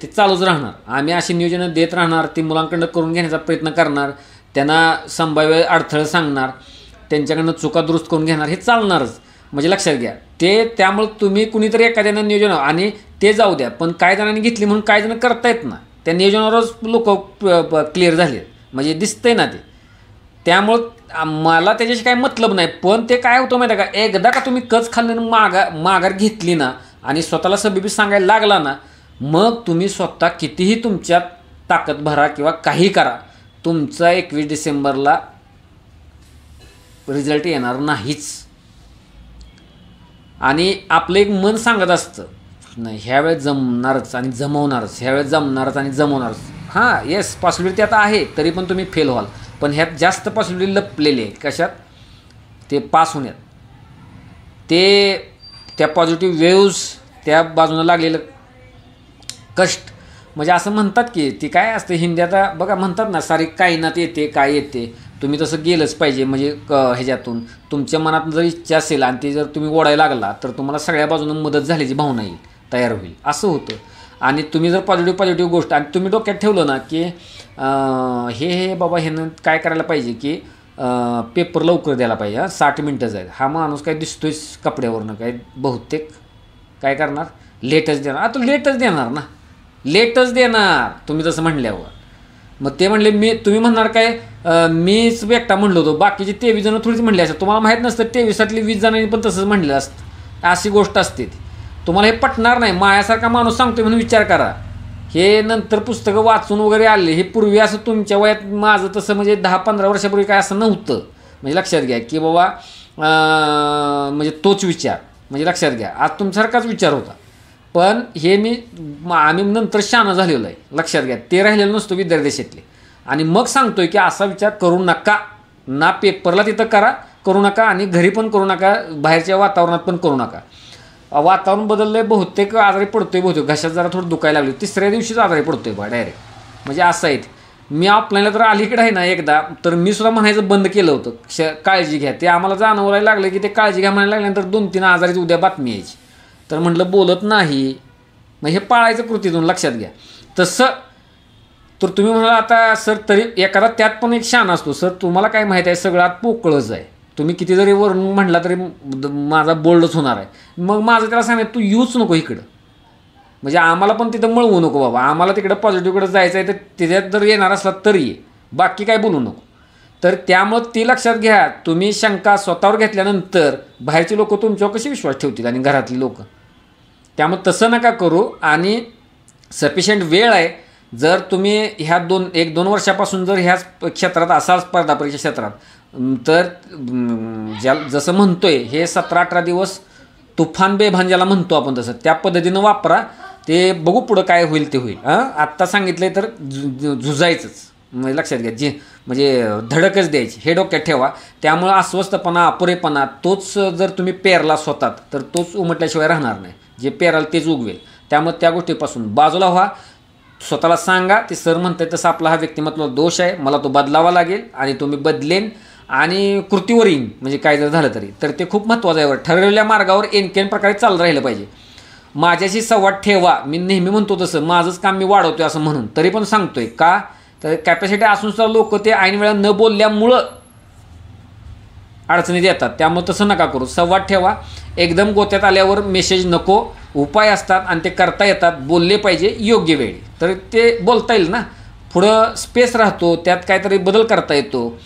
S1: ते चालूच राहणार. आम्ही अशी नियोजनं देत राहणार, ती मुलांकडनं करून घेण्याचा प्रयत्न करणार, त्यांना संभाव्य अडथळे सांगणार, त्यांच्याकडनं चुका दुरुस्त करून घेणार, हे चालणारच. म्हणजे लक्षात घ्या ते. त्यामुळे तुम्ही कुणीतरी एखाद्यानं नियोजन, आणि ते जाऊ द्या, पण काही जणांनी घेतली म्हणून काही जण करतायत ना, त्या नियोजनावरच लोक क्लिअर झाले, म्हणजे दिसतंय ना ते. त्यामुळं मला त्याच्याशी काही मतलब नाही. पण ते काय होतं माहिती आहे का, एकदा का तुम्ही कच खाल्ल्यानं माघार घेतली ना, आणि स्वतःला सबबी सांगायला लागला ना, मग तुम्ही स्वतः कितीही तुमच्यात ताकद भरा किंवा काही करा, तुमचा 21 डिसेंबरला रिझल्ट येणार नाहीच. आणि आपलं एक मन सांगत असतं, नाही ह्यावेळेस जमणारच आणि जमवणारच, ह्यावेळेस जमणारच आणि जमवणारच. हां येस, पॉसिबिलिटी आता आहे, तरी पण तुम्ही फेल व्हाल. पण ह्यात जास्त पॉसिबिलिटी लपलेली आहे. कशात? ते पास होण्यात. ते त्या पॉझिटिव्ह वेव्ज, त्या बाजूनं लागलेलं कष्ट. म्हणजे असं म्हणतात की ती काय असते हिंदी, आता बघा म्हणतात ना, सारी कायनात येते काय येते, तुम्ही तसं गेलंच पाहिजे. म्हणजे ह्याच्यातून तुमच्या मनात जर इच्छा असेल आणि ती जर तुम्ही ओढायला लागला, तर तुम्हाला सगळ्या बाजूनं मदत झाल्याची भावना येईल, तयार होईल, असं होतं. आणि तुम्ही जर पॉझिटिव्ह गोष्ट आणि तुम्ही डोक्यात ठेवलं ना की हे बाबा ह्यानं काय करायला पाहिजे की पेपर लवकर द्यायला पाहिजे, 60 मिनटं जाईल. हा माणूस काय दिसतोय कपड्यावरनं, काय बहुतेक काय करणार, लेटच देणार. आता लेटच देणार ना, लेटच देणार तुम्ही तसं म्हणल्यावर. मग ते म्हणले तुम्ही म्हणणार काय मीच एकटा म्हणलो होतो, बाकीचे 23 जण थोडीच म्हणले असतात. तुम्हाला माहीत नसतं 23तली 20 जणांनी पण तसंच म्हणलेलं असतं. अशी गोष्ट असते ती. तुम्हाला हे पटणार नाही. माझ्यासारखा माणूस सांगतोय म्हणून विचार करा. हे नंतर पुस्तकं वाचून वगैरे आले. हे पूर्वी असं तुमच्या वयात माझं तसं म्हणजे 10-15 वर्षापूर्वी काय असं नव्हतं. म्हणजे लक्षात घ्या की बाबा म्हणजे तोच विचार म्हणजे लक्षात घ्या आज तुमच्यासारखाच विचार होता. पण हे आम्ही नंतर शहाणं झालेलो आहे. लक्षात घ्या ते राहिलेलं नसतो विद्यार्थ्यातले. आणि मग सांगतोय की असा विचार करू नका ना, पेपरला तिथं करू नका आणि घरी पण करू नका, बाहेरच्या वातावरणात पण करू नका. वातावरण बदललंय, बहुतेक आजारी पडतोय, बहुतेक घशात जरा थोडं दुखायला लागली, 3ऱ्या दिवशीच आजारी पडतोय बा डायरेक्ट. म्हणजे असं आहे. मी ऑफलाईनला तर अलीकडे आहे ना एकदा, तर मी सुद्धा म्हणायचं बंद केलं होतं काळजी घ्या. ते आम्हाला जाणवायला लागलं की ते काळजी घ्या म्हणायला लागल्यानंतर 2-3 आजारीची उद्या बातमी यायची. तर म्हटलं बोलत नाही, मग हे पाळायचं कृतीतून. लक्षात घ्या. तसं तर तुम्ही म्हणाला आता सर तरी एखादा त्यात पण एक शान असतो. सर तुम्हाला काय माहीत आहे सगळं आत पोकळच आहे. तुम्ही किती जरी वरून म्हटला तरी माझा बोल्डच होणार आहे. मग माझं त्याला सांगायचं तू येऊच नको इकडं. म्हणजे आम्हाला पण तिथं मळवू नको बाबा, आम्हाला तिकडं पॉझिटिव्हकडे जायचं आहे, तर त्याच्यात जर येणार असला तरी ये, बाकी काय बोलू नको. तर त्यामुळं ती लक्षात घ्या. तुम्ही शंका स्वतःवर घेतल्यानंतर बाहेरचे लोक तुमच्यावर कशी विश्वास ठेवतील आणि घरातली लोक. त्यामुळे तसं नका करू. आणि सफिशियंट वेळ आहे. जर तुम्ही ह्या 1-2 वर्षापासून जर ह्याच क्षेत्रात असाल, स्पर्धा परीक्षा क्षेत्रात, तर जसं म्हणतोय हे 17-18 दिवस तुफान बेभान ज्याला म्हणतो आपण तसं त्या पद्धतीनं वापरा. ते बघू पुढं काय होईल ते होईल. आत्ता सांगितलंय तर झुजायचंच. म्हणजे लक्षात घ्या. म्हणजे धडकच द्यायची हे डोक्यात ठेवा. त्यामुळं अस्वस्थपणा, अपुरेपणा तोच जर तुम्ही पेरला स्वतः तर तोच उमटल्याशिवाय राहणार नाही. जे पेराल तेच उगवेल. त्यामुळे त्या गोष्टीपासून बाजूला व्हा. स्वतःला सांगा ते सर म्हणताय तसं आपला हा व्यक्तिमत्व दोष आहे, मला तो बदलावा लागेल आणि तो मी बदलेन आणि कृतीवर येईन. म्हणजे काय जर झालं तरी तर ते खूप महत्त्वाचं आहे. ठरवलेल्या मार्गावर एनकेन प्रकारे चाललं राहिलं पाहिजे. माझ्याशी संवाद ठेवा. मी नेहमी म्हणतो तसं माझंच काम मी वाढवतोय असं म्हणून तरी पण सांगतोय का, तर कॅपॅसिटी असून सुद्धा लोक ते ऐन वेळा न बोलल्यामुळं अडचणीत येतात. त्यामुळे तसं नका करू. संवाद ठेवा. एकदम गोत्यात आल्यावर मेसेज नको. उपाय असतात आणि ते करता येतात. बोलले पाहिजे योग्य वेळी, तर ते बोलता येईल ना. पुढं स्पेस राहतो, त्यात काहीतरी बदल करता येतो.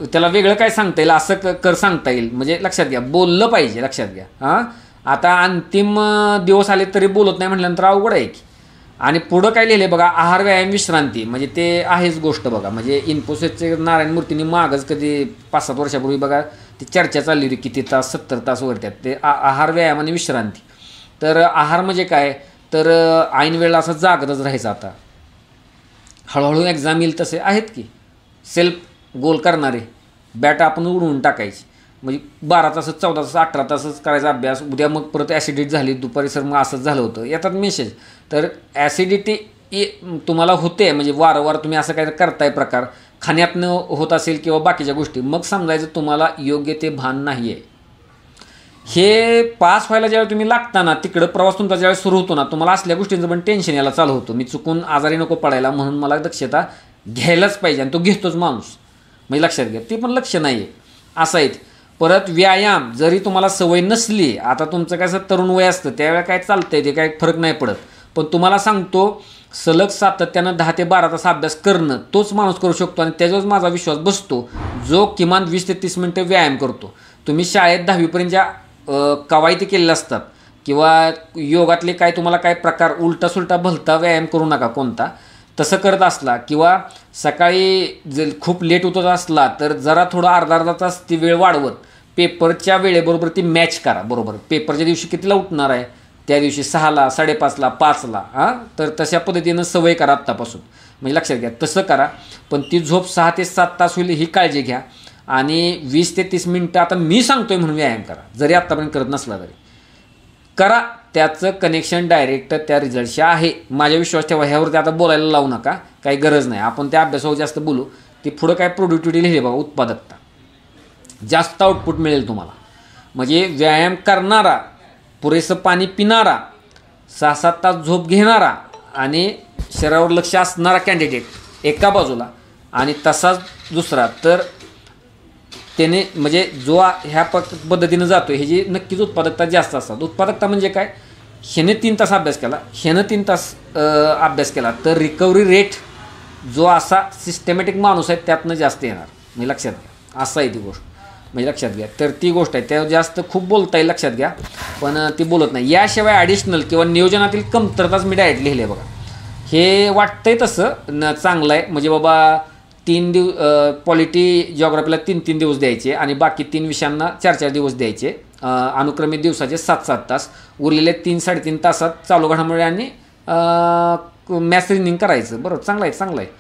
S1: त्याला वेगळं काय सांगता येईल, असं कर सांगता येईल. म्हणजे लक्षात घ्या बोललं पाहिजे. लक्षात घ्या. आता अंतिम दिवस आले तरी बोलत नाही म्हटल्यानंतर अवघड आहे की. आणि पुढं काय लिहिलं बघा, आहार, व्यायाम, विश्रांती. म्हणजे ते आहेच गोष्ट बघा. म्हणजे इन्फोसिसचे नारायण मूर्तींनी मागच कधी 5-7 वर्षापूर्वी बघा ती चर्चा चालली होती किती तास, 70 तास वर त्यात ते आहार, व्यायाम आणि विश्रांती. तर आहार म्हणजे काय, तर ऐन वेळेला असं जागतच राहायचं. आता हळूहळू एक्झाम येईल तसे आहेत की सेल्फ गोल करणारे, बॅट आपण उडवून टाकायची. म्हणजे 12 तासच, 14 तास, 18 तासच करायचा अभ्यास. उद्या मग परत ॲसिडिटी झाली, दुपारी सर मग असंच झालं होतं, येतात मेसेज. तर ॲसिडिटी तुम्हाला होते म्हणजे वारंवार तुम्ही असं काय करताय प्रकार खाण्यातनं होत असेल किंवा बाकीच्या गोष्टी, मग समजायचं तुम्हाला योग्य ते भान नाही आहे. हे पास व्हायला ज्यावेळी तुम्ही लागताना तिकडं प्रवास तुमचा ज्यावेळेस सुरू होतो ना, तुम्हाला असल्या गोष्टींचं पण टेन्शन यायला चालू होतं. मी चुकून आजारी नको पडायला म्हणून मला दक्षता घ्यायलाच पाहिजे आणि तो घेतोच माणूस. म्हणजे लक्षात घ्या ते पण लक्ष नाही आहे असं आहे. परत व्यायाम जरी तुम्हाला सवय नसली, आता तुमचं काय असं तरुण वय असतं त्यावेळेला काय चालतंय ते काय फरक नाही पडत. पण तुम्हाला सांगतो सलग सातत्यानं 10 ते 12 तास अभ्यास करणं तोच माणूस करू शकतो. आणि त्याच्यावर माझा विश्वास बसतो जो किमान 20 ते 30 मिनटं व्यायाम करतो. तुम्ही शाळेत 10वी ज्या कवायती केलेल्या असतात किंवा योगातले काय तुम्हाला काय प्रकार उलटा सुलटा भलता व्यायाम करू नका कोणता. तसं करत असला किंवा सकाळी जर खूप लेट होत असला तर जरा थोडं अर्धा तास ती वेळ वाढवत पेपरच्या वेळेबरोबर ती मॅच करा. बरोबर पेपरच्या दिवशी कितीला उठणार आहे, त्या दिवशी 6ला, 5:30ला, 5ला. तर तशा पद्धतीनं सवय करा आत्तापासून. म्हणजे लक्षात घ्या तसं करा. पण ती झोप 6 ते 7 तास होईल ही काळजी घ्या. आणि 20 ते 30 मिनटं आता मी सांगतोय म्हणून व्यायाम करा, जरी आत्तापर्यंत करत नसला तरी करा. त्याचं कनेक्शन डायरेक्ट त्या रिझल्टशी आहे. माझ्या विश्वास ठेवा. ह्यावरती आता बोलायला लावू नका, काही गरज नाही. आपण त्या अभ्यासावर जास्त बोलू. ते पुढं काय प्रोडक्टिव्हिटी लिहिले बघा, उत्पादकता, जास्त आउटपुट मिळेल तुम्हाला. म्हणजे व्यायाम करणारा, पुरेसं पाणी पिणारा, 6-7 तास झोप घेणारा आणि शरीरावर लक्ष असणारा कॅन्डिडेट एका बाजूला आणि तसाच दुसरा, तर त्याने म्हणजे जो ह्या पद्धतीनं जातो ह्याची नक्कीच उत्पादकता जास्त असतात. उत्पादकता म्हणजे काय, ह्याने 3 तास अभ्यास केला, ह्यानं 3 तास अभ्यास केला, तर रिकव्हरी रेट जो असा सिस्टमॅटिक माणूस आहे त्यातनं जास्त येणार. म्हणजे लक्षात घ्या, असं आहे ती गोष्ट. म्हणजे लक्षात घ्या, तर ती गोष्ट आहे. त्या जास्त खूप बोलता येईल, लक्षात घ्या, पण ती बोलत नाही. याशिवाय ॲडिशनल किंवा नियोजनातील कमतरताच मी डायरेक्ट लिहिले बघा. हे वाटतंय तसं चांगलं आहे, म्हणजे बाबा 3 पॉलिटी जिओग्राफीला 3-3 दिवस द्यायचे आणि बाकी 3 विषयांना 4-4 दिवस द्यायचे, अनुक्रमित दिवसाचे 7-7 तास, उरलेले 3-3.5 तासात चालू घडामोडी आणि मॅथ्स रिजनिंग करायचं. बरोबर, चांगलं आहे, चांगलं आहे.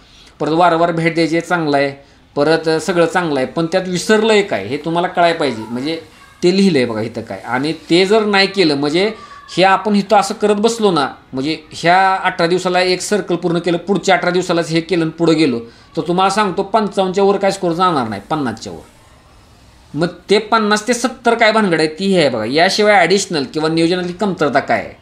S1: परत वारंवार भेट द्यायची, चांगलं आहे. परत सगळं चांगलं आहे, पण त्यात विसरलं आहे काय हे तुम्हाला कळायला पाहिजे. म्हणजे ते लिहिलं आहे बघा इथं काय, आणि ते जर नाही केलं, म्हणजे हे आपण इथं असं करत बसलो ना, म्हणजे ह्या 18 दिवसाला एक सर्कल पूर्ण केलं, पुढच्या 18 दिवसालाच हे केलं आणि पुढं गेलो, तर तुम्हाला सांगतो 55च्या वर काय स्कोर जाणार नाही, 50च्या वर. मग ते 50 ते 70 काय भानगड आहे ती हे आहे बघा. याशिवाय ॲडिशनल किंवा नियोजनातली कमतरता काय आहे.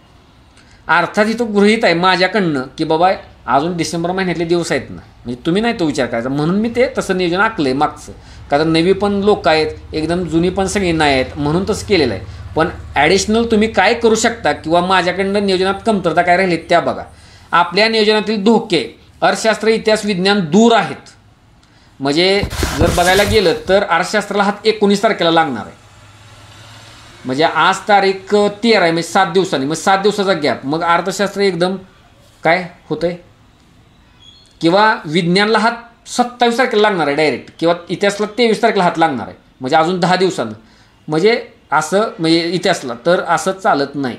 S1: अर्थात इथं गृहीत आहे माझ्याकडनं की बाबा अजून डिसेंबर महिन्यातले दिवस आहेत ना, म्हणजे तुम्ही नाही तो विचार करायचा, म्हणून मी ते तसं नियोजन आखलं आहे मागचं. कारण नवी पण लोक आहेत, एकदम जुनी पण सगळी नाही आहेत, म्हणून तसं केलेलं आहे. पण ॲडिशनल तुम्ही काय करू शकता किंवा माझ्याकडनं नियोजनात कमतरता काय राहिली त्या बघा. आपल्या नियोजनातील धोके अर्थशास्त्र, इतिहास, विज्ञान दूर आहेत. म्हणजे जर बघायला गेलं तर अर्थशास्त्राला हात 19 तारखेला लागणार आहे. म्हणजे आज तारीख 13 आहे, म्हणजे 7 दिवसांनी, मग 7 दिवसाचा गॅप. मग अर्थशास्त्र एकदम काय होतं आहे. किंवा विज्ञानला हात 27 तारखेला लागणार आहे डायरेक्ट, किंवा इतिहासला 23 तारखेला हात लागणार आहे, म्हणजे अजून 10 दिवसांना. म्हणजे असं, म्हणजे इतिहासला तर असं चालत नाही.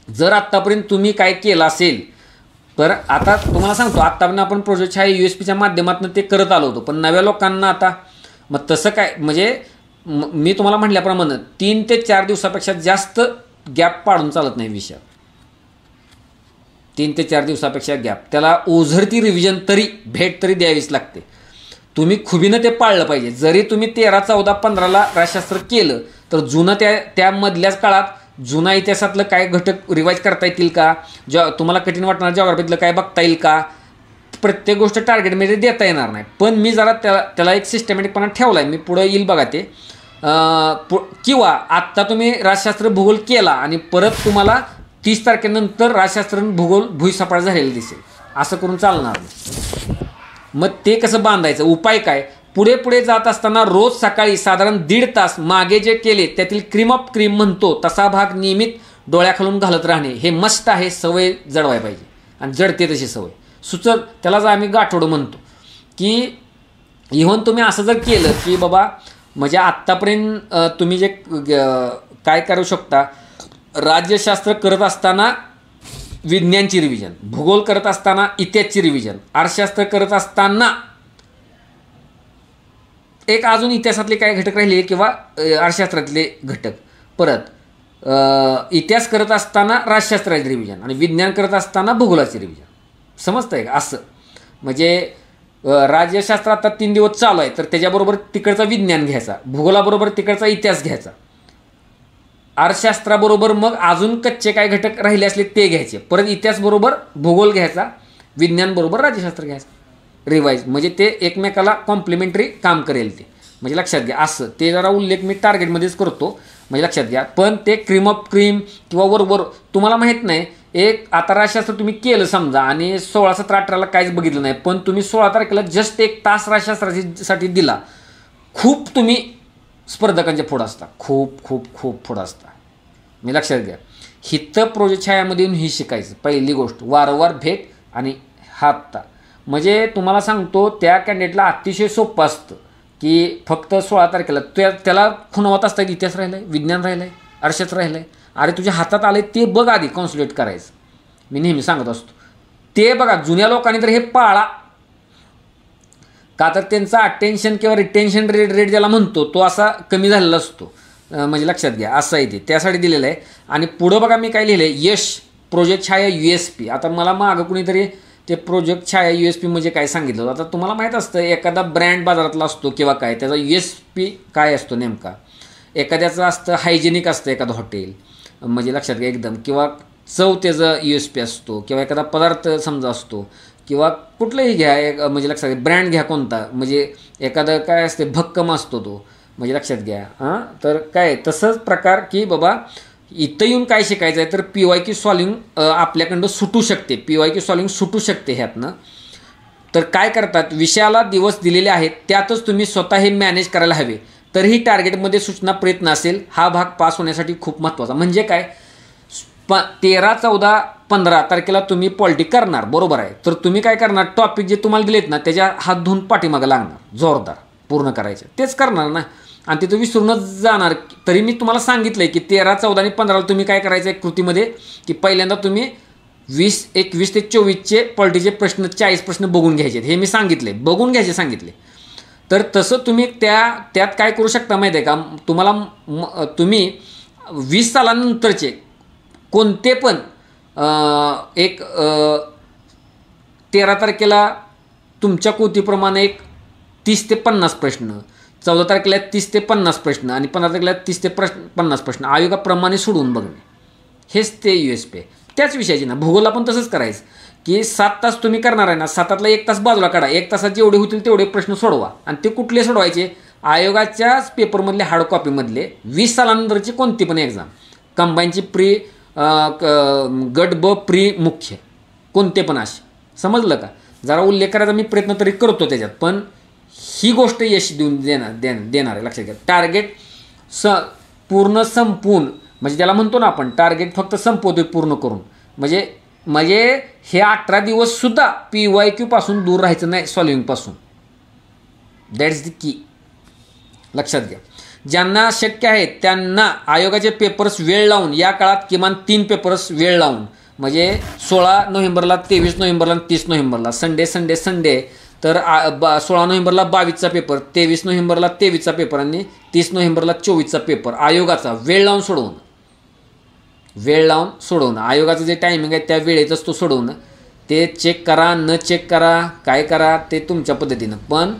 S1: जर आत्तापर्यंत तुम्ही काय केलं असेल तर आता तुम्हाला सांगतो, आत्तापर्यंत आपण प्रोजेक्ट छाया USPच्या माध्यमातून ते करत आलो होतो, पण नव्या लोकांना आता मग तसं काय, म्हणजे मी तुम्हाला म्हटल्याप्रमाणे 3 ते 4 दिवसापेक्षा जास्त गॅप पाडून चालत नाही विषयात. 3 ते 4 दिवसापेक्षा गॅप, त्याला ओझरती रिव्हिजन तरी भेट तरी द्यावीच लागते. तुम्ही खुबीनं ते पाळलं पाहिजे. जरी तुम्ही 13, 14, 15ला राज्यशास्त्र केलं तर जुनं त्यामधल्याच काळात जुना इतिहासातलं काय घटक रिवाईज करता येतील का, तुम्हाला कठीण वाटणार जिओग्राफीतलं काय बघता येईल का, प्रत्येक गोष्ट टार्गेटमध्ये देता येणार नाही. पण मी जरा त्याला एक सिस्टमॅटिकपणा ठेवला आहे, मी पुढं येईल बघा ते. किंवा आत्ता तुम्ही राज्यशास्त्र भूगोल केला आणि परत तुम्हाला 30 तारखेनंतर राज्यशास्त्र भूगोल भुईसपाट झालेलं दिसेल, असं करून चालणार नाही. मग ते कसं बांधायचं, उपाय काय, पुढे जात असताना रोज सकाळी साधारण 1.5 तास मागे जे केले त्यातील क्रीम ऑफ क्रीम म्हणतो तसा भाग नियमित डोळ्याखालून घालत राहणे हे मस्ट आहे. सवय जडवाय पाहिजे, आणि जडते तशी सवय सुचत, त्यालाच आम्ही गाठोडं म्हणतो. की इव्हन तुम्ही असं जर केलं की बाबा, म्हणजे आत्तापर्यंत तुम्ही जे काय करू शकता, राज्यशास्त्र करत असताना विज्ञानची रिव्हिजन, भूगोल करत असताना इतिहासची रिव्हिजन, अर्थशास्त्र करत असताना एक अजून इतिहासातले काय घटक राहिले किंवा अर्थशास्त्रातले घटक, परत इतिहास करत असताना राज्यशास्त्राची रिव्हिजन आणि विज्ञान करत असताना भूगोलाची रिव्हिजन. समजतं आहे का असं. म्हणजे राज्यशास्त्र आता 3 दिवस चालू आहे तर त्याच्याबरोबर तिकडचा विज्ञान घ्यायचा, भूगोलाबरोबर तिकडचा इतिहास घ्यायचा, अर्थशास्त्राबरोबर मग अजून कच्चे काय घटक राहिले असले ते घ्यायचे, परत इतिहासबरोबर भूगोल घ्यायचा, विज्ञानबरोबर राज्यशास्त्र घ्यायचं रिवाईज. म्हणजे ते एकमेकाला कॉम्प्लिमेंटरी काम करेल ते. म्हणजे लक्षात घ्या, असं ते जरा उल्लेख मी टार्गेटमध्येच करतो, म्हणजे लक्षात घ्या. पण ते क्रीम ऑफ क्रीम किंवा वरवर तुम्हाला माहीत नाही. एक आता राज्यशास्त्र तुम्ही केलं समजा आणि 16, 17, 18ला काहीच बघितलं नाही, पण तुम्ही 16 तारखेला जस्ट 1 तास राज्यशास्त्रासाठी दिला, खूप तुम्ही स्पर्धकांच्या पुढं असता, खूप खूप खूप पुढं असता. मी लक्षात घ्या, हिथं प्रोजेक्ट छायामध्ये येऊन ही शिकायचं. पहिली गोष्ट वारंवार भेट आणि हात. म्हणजे तुम्हाला सांगतो त्या कॅन्डिडेटला अतिशय सोपं असतं की फक्त 16 तारखेला त्याला खुणवत असतं, इतिहास राहिला आहे, विज्ञान राहिलं आहे, अर्थशास्त्र राहिलं आहे, अरे तुझ्या हातात आले ते बघ आधी, कॉन्सन्ट्रेट करायचं. मी नेहमी सांगत असतो ते बघा. जुन्या लोकांनी तर हे पाळा, का तर त्यांचा अटेन्शन किंवा रिटेन्शन रेट ज्याला म्हणतो तो असा कमी झालेला असतो. म्हणजे लक्षात घ्या, असं आहे ते, त्यासाठी दिलेलं आहे. आणि पुढं बघा मी काय लिहिलं आहे, यश प्रोजेक्ट छाया USP. आता मला मागं कुणीतरी ते प्रोजेक्ट छाया USP म्हणजे काय सांगितलं होतं. आता तुम्हाला माहीत असतं एखादा ब्रँड बाजारातला असतो किंवा काय, त्याचा USP काय असतो नेमका. एखाद्याचं असतं हायजेनिक असतं एखादं हॉटेल, म्हणजे लक्षात घ्या एकदम, किंवा चव त्याचं USP असतो, किंवा एखादा पदार्थ समजा असतो, किंवा कुठलंही घ्या, म्हणजे लक्षात घ्या ब्रँड घ्या कोणता, म्हणजे एखादं काय असते भक्कम असतो तो, म्हणजे लक्षात घ्या. तर काय तसंच प्रकार की बाबा इथं येऊन काय शिकायचं आहे तर PYQ सॉल्विंग आपल्याकडं सुटू शकते, PYQ सॉल्विंग सुटू शकते ह्यातनं. तर काय करतात, विषयाला दिवस दिलेले आहेत त्यातच तुम्ही स्वतः हे मॅनेज करायला हवे. तरीही टार्गेटमध्ये सूचना प्रयत्न असेल. हा भाग पास होण्यासाठी खूप महत्त्वाचा. म्हणजे काय, 13, 14, 15 तारखेला तुम्ही पॉलिटी करणार, बरोबर आहे. तर तुम्ही काय करणार, टॉपिक जे तुम्हाला दिलेत ना त्याच्या हात धुवून पाठीमागं लागणार, जोरदार पूर्ण करायचं, तेच करणार ना. आणि तिथं विसरूनच जाणार. तरी मी तुम्हाला सांगितलं आहे की 13, 14 आणि 15ला तुम्ही काय करायचं आहे कृतीमध्ये, की पहिल्यांदा तुम्ही 20, 21 ते 24चे पॉलिटीचे प्रश्न 40 प्रश्न बघून घ्यायचे. हे मी सांगितले, बघून घ्यायचे सांगितले. तर तसं तुम्ही त्यात काय करू शकता माहिती आहे का, तुम्ही 20 सालानंतरचे कोणते पण 13 तारखेला तुमच्या कृतीप्रमाणे 30 ते 50 प्रश्न, 14 तारखेला 30 ते 50 प्रश्न आणि 15 तारखेला 30 ते 50 प्रश्न आयोगाप्रमाणे सोडवून बघणे. हेच ते USP आहे. त्याच विषयाची ना. भूगोलला पण तसंच करायचं की 7 तास तुम्ही करणार आहे ना, 7तातला 1 तास बाजूला काढा, 1 तासात जेवढे होतील तेवढे प्रश्न सोडवा. आणि ते कुठले सोडवायचे, आयोगाच्याच पेपरमधले हार्ड कॉपीमधले 20 सालानंतरची कोणती पण एक्झाम, कंबाईनची प्री, गट ब प्री मुख्य, कोणते पण असे. समजलं का. जरा उल्लेख करायचा मी प्रयत्न तरी करतो त्याच्यात, पण ही गोष्ट यश देणार आहे, लक्षात घ्या. टार्गेट पूर्ण संपवून, म्हणजे त्याला म्हणतो ना आपण टार्गेट फक्त संपवतोय पूर्ण करून, म्हणजे हे 18 दिवससुद्धा PYQ पासून दूर राहायचं नाही, सॉल्विंगपासून. दॅट इज द की, लक्षात घ्या. ज्यांना शक्य आहे त्यांना आयोगाचे पेपर्स वेळ लावून, या काळात किमान 3 पेपर्स वेळ लावून, म्हणजे 16 नोव्हेंबरला, 23 नोव्हेंबरला आणि 30 नोव्हेंबरला संडे. तर 16 नोव्हेंबरला 22चा पेपर, 23 नोव्हेंबरला 23चा पेपर आणि 30 नोव्हेंबरला 24चा पेपर आयोगाचा वेळ लावून सोडवणं. आयोगाचं जे टायमिंग आहे त्या वेळेतच तो सोडवणं. ते चेक करा, न चेक करा, काय करा ते तुमच्या पद्धतीनं. पण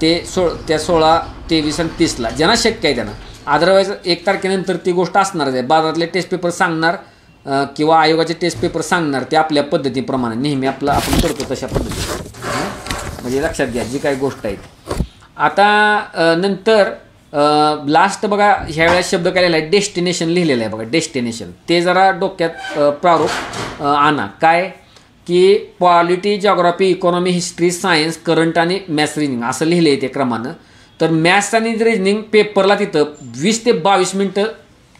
S1: त्या 16, 23 आणि 30ला ज्यांना शक्य आहे त्यांना. अदरवाईज 1 तारखेनंतर ती गोष्ट असणारच आहे. बाजारातले टेस्ट पेपर सांगणार किंवा आयोगाचे टेस्ट पेपर सांगणार, ते आपल्या पद्धतीप्रमाणे नेहमी आपण करतो तशा पद्धतीने. म्हणजे लक्षात घ्या जी काही गोष्ट आहे. आता नंतर लास्ट बघा, ह्या वेळेस शब्द काय लिहिला आहे, डेस्टिनेशन लिहिलेलं आहे बघा. डेस्टिनेशन ते जरा डोक्यात प्रारूप आणा. काय की polity, geography, economy, history, science, current आणि मॅथ्स रिजनिंग असं लिहिलं आहे ते क्रमानं. तर मॅथ्स आणि रिजनिंग पेपरला तिथं 20 ते 22 मिनटं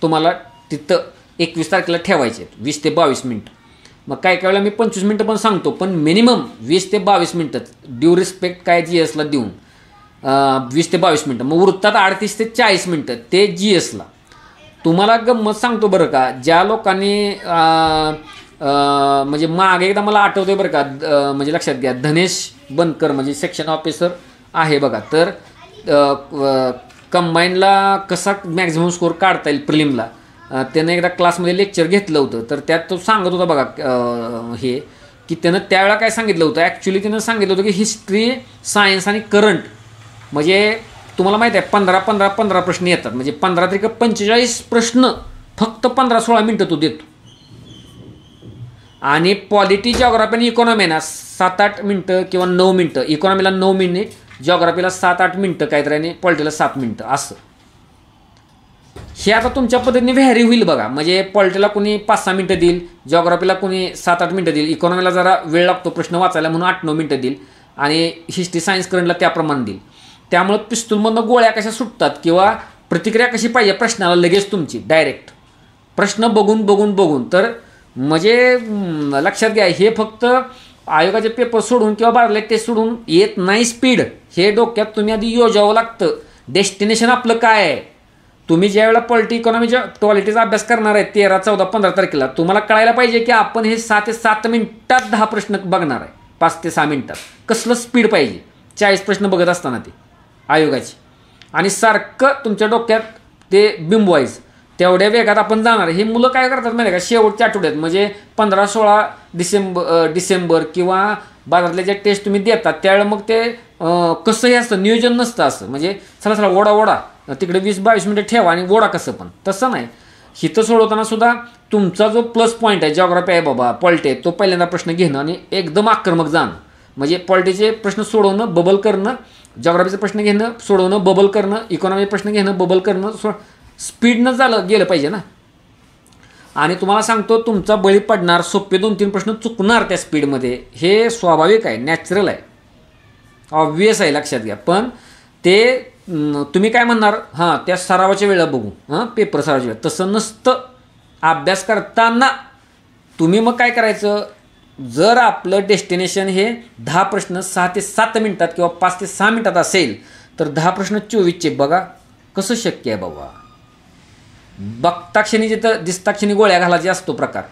S1: तुम्हाला तिथं 21 तारखेला ठेवायचे, 20 ते 22 मिनटं. मग काय वेळेला मी 25 मिनटं पण सांगतो, पण मिनिमम 20 ते 22 मिनटं ड्यू रिस्पेक्ट काय GSला देऊन 20 ते 22 मिनटं. मग उरतात 38 ते 40 मिनटं ते GSला. तुम्हाला गंमत सांगतो बरं का, ज्या लोकांनी म्हणजे मागे एकदा मला आठवतंय बरं का, म्हणजे लक्षात घ्या, धनेश बनकर म्हणजे सेक्शन ऑफिसर आहे बघा. तर कंबाईनला कसा मॅक्झिमम स्कोअर काढता येईल प्रिलिमला, त्यानं एकदा क्लासमध्ये लेक्चर घेतलं होतं. तर त्यात तो सांगत होता बघा हे की त्यानं त्यावेळेला काय सांगितलं होतं, ॲक्च्युली त्यानं सांगितलं होतं की हिस्ट्री, सायन्स आणि करंट म्हणजे तुम्हाला माहिती आहे 15 प्रश्न येतात. म्हणजे 15 तरी 45 प्रश्न फक्त 15-16 मिनटं तो देतो. आणि पॉलिटी, जॉग्राफी आणि इकॉनॉमी ना 7-8 मिनटं किंवा 9 मिनटं. इकॉनॉमीला 9 मिनिट, जॉग्राफीला 7-8 मिनटं काहीतरी आणि पॉलिटीला 7 मिनटं असं. हे आता तुमच्या पद्धतीने व्हॅरी होईल बघा. म्हणजे पॉलिटीला कोणी 5-6 मिनटं देईल, जॉग्राफीला कोणी 7-8 मिनटं देईल, इकॉनॉमीला जरा वेळ लागतो प्रश्न वाचायला म्हणून 8-9 मिनटं देईल आणि हिस्ट्री, सायन्स, करंटला त्याप्रमाणे देईल. त्यामुळं पिस्तूलमधनं गोळ्या कशा सुटतात किंवा प्रतिक्रिया कशी पाहिजे प्रश्नाला लगेच तुमची डायरेक्ट प्रश्न बघून. तर म्हणजे लक्षात घ्या, हे फक्त आयोगाचे पेपर सोडून किंवा बाराले टेस्ट सोडून येत नाही स्पीड. हे डोक्यात तुम्ही आधी योजावं लागतं. डेस्टिनेशन आपलं काय आहे. तुम्ही ज्यावेळेला पॉलिटी, इकॉनॉमीच्या क्वालिटीचा अभ्यास करणार आहे 13, 14, 15 तारखेला, तुम्हाला कळायला पाहिजे की आपण हे 6 ते 7 मिनिटात 10 प्रश्न बघणार आहे, 5 ते 6 मिनिटात. कसलं स्पीड पाहिजे 40 प्रश्न बघत असताना ते आयोगाची. आणि सारखं तुमच्या डोक्यात ते बिंबवायचं, तेवढ्या वेगात आपण जाणार. हे मुलं काय करतात माहिती आहे का, शेवटच्या आठवड्यात म्हणजे 15-16 डिसेंबर किंवा बाजारातल्या ज्या टेस्ट तुम्ही देतात त्यावेळेला मग ते कसंही असतं, नियोजन नसतं असं. म्हणजे चला ओढा तिकडे 20-22 मिनिटं ठेवा आणि ओढा कसं. पण तसं नाही. हिथं सोडवताना सुद्धा तुमचा जो प्लस पॉईंट आहे, जॉग्राफी आहे बाबा, पॉलिटी आहे, तो पहिल्यांदा प्रश्न घेणं आणि एकदम आक्रमक जाणं. म्हणजे पॉलिटीचे प्रश्न सोडवणं, बबल करणं, जॉग्राफीचे प्रश्न घेणं, सोडवणं, बबल करणं, इकॉनॉमी प्रश्न घेणं, बबल करणं, स्पीडनं गेलं पाहिजे ना. आणि तुम्हाला सांगतो तुमचा बळी पडणार, सोपे 2-3 प्रश्न चुकणार त्या स्पीडमध्ये, हे स्वाभाविक आहे, नॅचरल आहे, ऑब्वियस आहे, लक्षात घ्या. पण ते तुम्ही काय म्हणणार, हां त्या सरावाच्या वेळेला बघू, हां पेपर सरावाच्या वेळेला, तसं नसतं. अभ्यास करताना तुम्ही मग काय करायचं, जर आपलं डेस्टिनेशन हे 10 प्रश्न 6 ते 7 मिनिटात किंवा 5 ते 6 मिनिटात असेल तर 10 प्रश्न 24चे बघा कसं शक्य आहे बाबा. बघताक्षणी जिथं दिसताक्षणी गोळ्या घालायचे असतो प्रकार,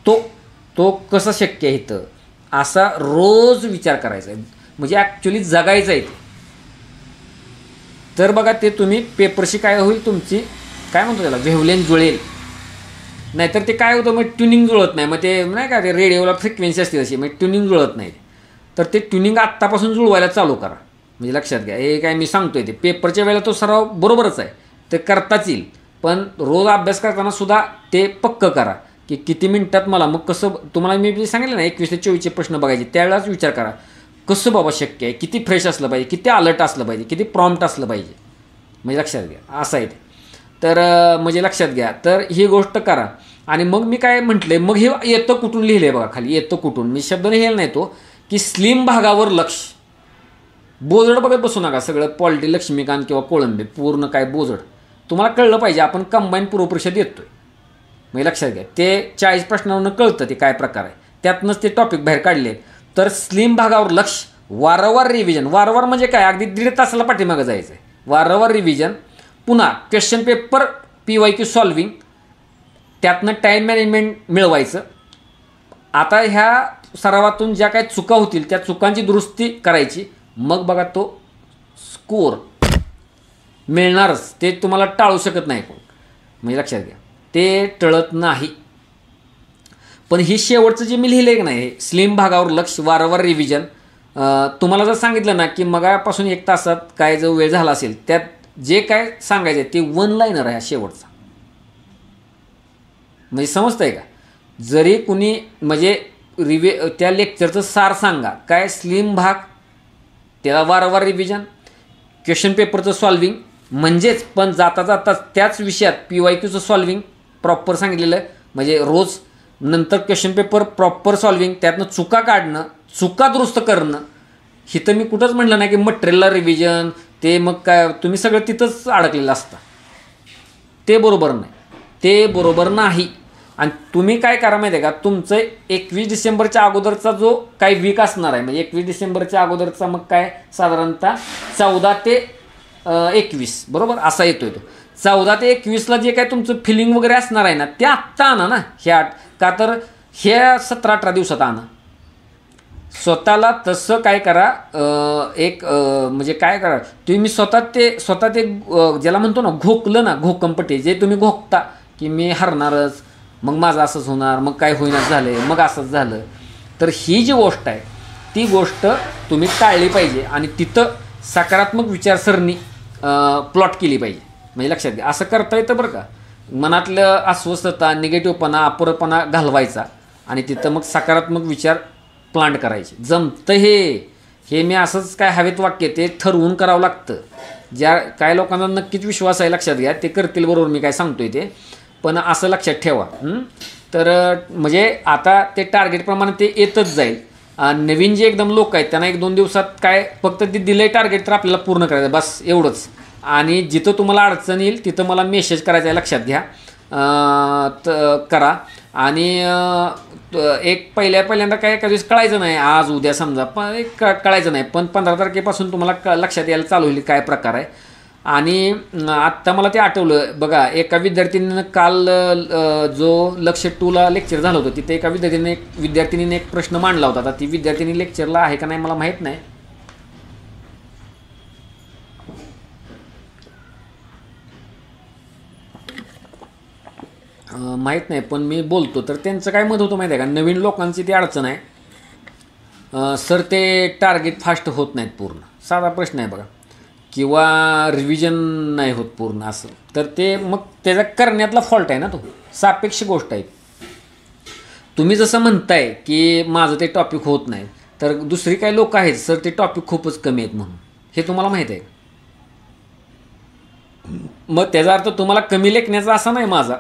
S1: तो कसं शक्य आहे इथं, असा रोज विचार करायचा आहे, म्हणजे ॲक्च्युली जगायचं आहे ते. तर बघा ते तुम्ही पेपरशी काय होईल, तुमची काय म्हणतो त्याला वेव्हलेंथ जुळेल. नाहीतर ते काय होतं, मग ट्युनिंग जुळत नाही, मग ते नाही का ते रेडिओला फ्रिक्वेन्सी असते तशी, मग ट्युनिंग जुळत नाही. तर ते ट्युनिंग आत्तापासून जुळवायला चालू करा, म्हणजे लक्षात घ्या. हे काय मी सांगतोय ते पेपरच्या वेळेला तो सराव बरोबरच आहे, ते करताच येईल. पण रोज अभ्यास करताना सुद्धा ते पक्क करा की किती मिनिटात मला, मग कसं तुम्हाला मी सांगितलं ना 21 ते 24चे प्रश्न बघायचे, त्यावेळेलाच विचार करा कसं बाबा शक्य आहे, किती फ्रेश असलं पाहिजे, किती अलर्ट असलं पाहिजे, किती प्रॉम्प्ट असलं पाहिजे, म्हणजे लक्षात घ्या असं आहे ते. तर म्हणजे लक्षात घ्या, तर ही गोष्ट करा. आणि मग मी काय म्हटलंय, मग हे येतं कुठून लिहिलं आहे बघा खाली, येतं कुठून, मी शब्द लिहिलेला नाही तो, की स्लिम भागावर लक्ष. बोजड बघत बसू नका सगळं पॉलिटी लक्ष्मीकांत किंवा कोळंबे, पूर्ण काय बोजड. तुम्हाला कळलं पाहिजे आपण कंबाईन पूर्वपरीक्षा देतोय, म्हणजे लक्षात घ्या. ते 40 प्रश्नावरून कळतं ते काय प्रकार आहे, त्यातनंच ते टॉपिक बाहेर काढले. तर स्लिम भागावर लक्ष, वारंवार रिव्हिजन, वारंवार म्हणजे काय, अगदी 1.5 तासाला पाठीमागं जायचं आहे, वारंवार रिव्हिजन. पुन्हा क्वेश्चन पेपर PYQ सॉल्विंग, त्यातनं टाईम मॅनेजमेंट मिळवायचं. आता ह्या सरावातून ज्या काही चुका होतील त्या चुकांची दुरुस्ती करायची, मग बघा तो स्कोर मिळणारच, ते तुम्हाला टाळू शकत नाही कोण, म्हणजे लक्षात घ्या ते टळत नाही. पण ही शेवटचं जे मी लिहिलं आहे की नाही, स्लिम भागावर लक्ष, वारंवार रिव्हिजन, तुम्हाला जर सांगितलं ना की मगापासून 1 तासात काय जो वेळ झाला असेल, त्यात जे काय सांगायचं आहे ते 1 लाईनर आहे शेवटचा, म्हणजे समजतंय का. जरी कुणी म्हणजे त्या लेक्चरचं सार सांगा, काय स्लिम भाग, त्याला वारंवार रिव्हिजन, क्वेश्चन पेपरचं सॉल्विंग, म्हणजेच पण जाता जाता त्याच विषयात PYQचं सॉल्विंग प्रॉपर सांगितलेलं आहे, म्हणजे रोज, नंतर क्वेश्चन पेपर प्रॉपर सॉल्विंग, त्यातनं चुका काढणं, चुका दुरुस्त करणं. इथं मी कुठंच म्हटलं नाही की मटेरियलला रिव्हिजन, ते मग काय तुम्ही सगळं तिथंच अडकलेलं असतं, ते बरोबर नाही, ते बरोबर नाही. आणि तुम्ही काय करा माहिती आहे का, तुमचं 21 डिसेंबरच्या अगोदरचा जो काही वीक असणार आहे, म्हणजे 21 डिसेंबरच्या अगोदरचा मग काय साधारणतः 14 ते 21 बरोबर असा येतोय तो. 14 ते 21ला जे काय तुमचं फिलिंग वगैरे असणार आहे ना, ते आत्ता आणा ना, ह्या का तर ह्या 17-18 दिवसात आणा. स्वतःला तसं काय करा, एक म्हणजे काय करा तुम्ही स्वतः ते ज्याला म्हणतो ना घोकलं ना, घोकंपट्टी, जे तुम्ही घोकता की मी हरणारच, मग माझं असंच होणार, मग काय होईनाच झालं, मग असंच झालं. तर ही जी गोष्ट आहे ती गोष्ट तुम्ही टाळली पाहिजे आणि तिथं सकारात्मक विचारसरणी प्लॉट केली पाहिजे, म्हणजे लक्षात घ्या. असं करता येतं बरं का, मनातलं अस्वस्थता, निगेटिव्हपणा, अपुरपणा घालवायचा आणि तिथं मग सकारात्मक विचार प्लांट करायचे. जमतं हे मी असंच काय हवेत वाक्य, ते ठरवून करावं लागतं. ज्या काय लोकांना नक्कीच विश्वास आहे, लक्षात घ्या, ते करतील बरोबर मी काय सांगतोय ते, पण असं लक्षात ठेवा. तर म्हणजे आता ते टार्गेटप्रमाणे ते येतच जाईल. नवीन जे एकदम लोक आहेत त्यांना 1-2 दिवसात काय फक्त ते दिलंय टार्गेट तर आपल्याला पूर्ण करायचं, बस एवढंच. आणि जिथं तुम्हाला अडचण येईल तिथं मला मेसेज करायचा आहे, लक्षात घ्या, करा. आणि एक पहिल्यांदा काय एका दिवस कळायचं नाही, आज उद्या समजा, पण कळायचं नाही, पण 15 तारखेपासून तुम्हाला लक्षात यायला चालू होईल काय प्रकार आहे. आणि आत्ता मला ते आठवलं बघा, एका विद्यार्थिनीनं काल जो लक्ष 2ला लेक्चर झालं होतं, तिथे एका विद्यार्थिनीने एक प्रश्न मांडला होता. आता ती विद्यार्थिनी लेक्चरला आहे का नाही मला माहीत नाही, पण मी बोलतो. तर त्यांचं काय मत होतं माहिती आहे का, नवीन लोकांची ती अडचण आहे सर, ते टार्गेट फास्ट होत नाहीत पूर्ण, साधा प्रश्न आहे बघा, किंवा रिव्हिजन नाही होत पूर्ण असं. तर ते मग त्याचा करण्यातला फॉल्ट आहे ना, तो सापेक्ष गोष्ट आहे. तुम्ही जसं म्हणताय की माझं ते टॉपिक होत नाही, तर दुसरी काही लोक आहेत सर ते टॉपिक खूपच कमी आहेत म्हणून, हे तुम्हाला माहीत आहे. मग त्याचा अर्थ तुम्हाला कमी लेखण्याचा असा नाही माझा,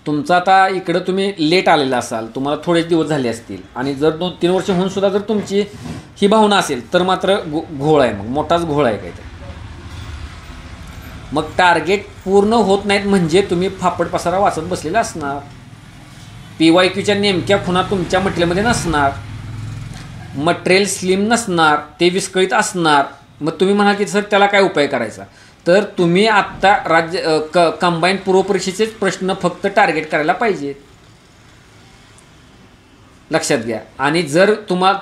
S1: तुमचं आता इकडं तुम्ही लेट आलेला असाल, तुम्हाला थोडेच दिवस झाले असतील आणि जर 2-3 वर्ष होऊन सुद्धा जर तुमची ही भावना असेल तर मात्र घोळ आहे, मग मोठाच घोळ आहे काहीतरी. मग टार्गेट पूर्ण होत नाहीत म्हणजे तुम्ही फापट पसारा वाचत बसलेला असणार, PYQच्या नेमक्या खुणा तुमच्या मटेरियलमध्ये नसणार, मटेरियल स्लिम नसणार, ते विस्कळीत असणार. मग तुम्ही म्हणाल की सर त्याला काय उपाय करायचा, तर तुम्ही आत्ता कंबाईन पूर्वपरीक्षेचेच प्रश्न फक्त टार्गेट करायला पाहिजेत, लक्षात घ्या. आणि जर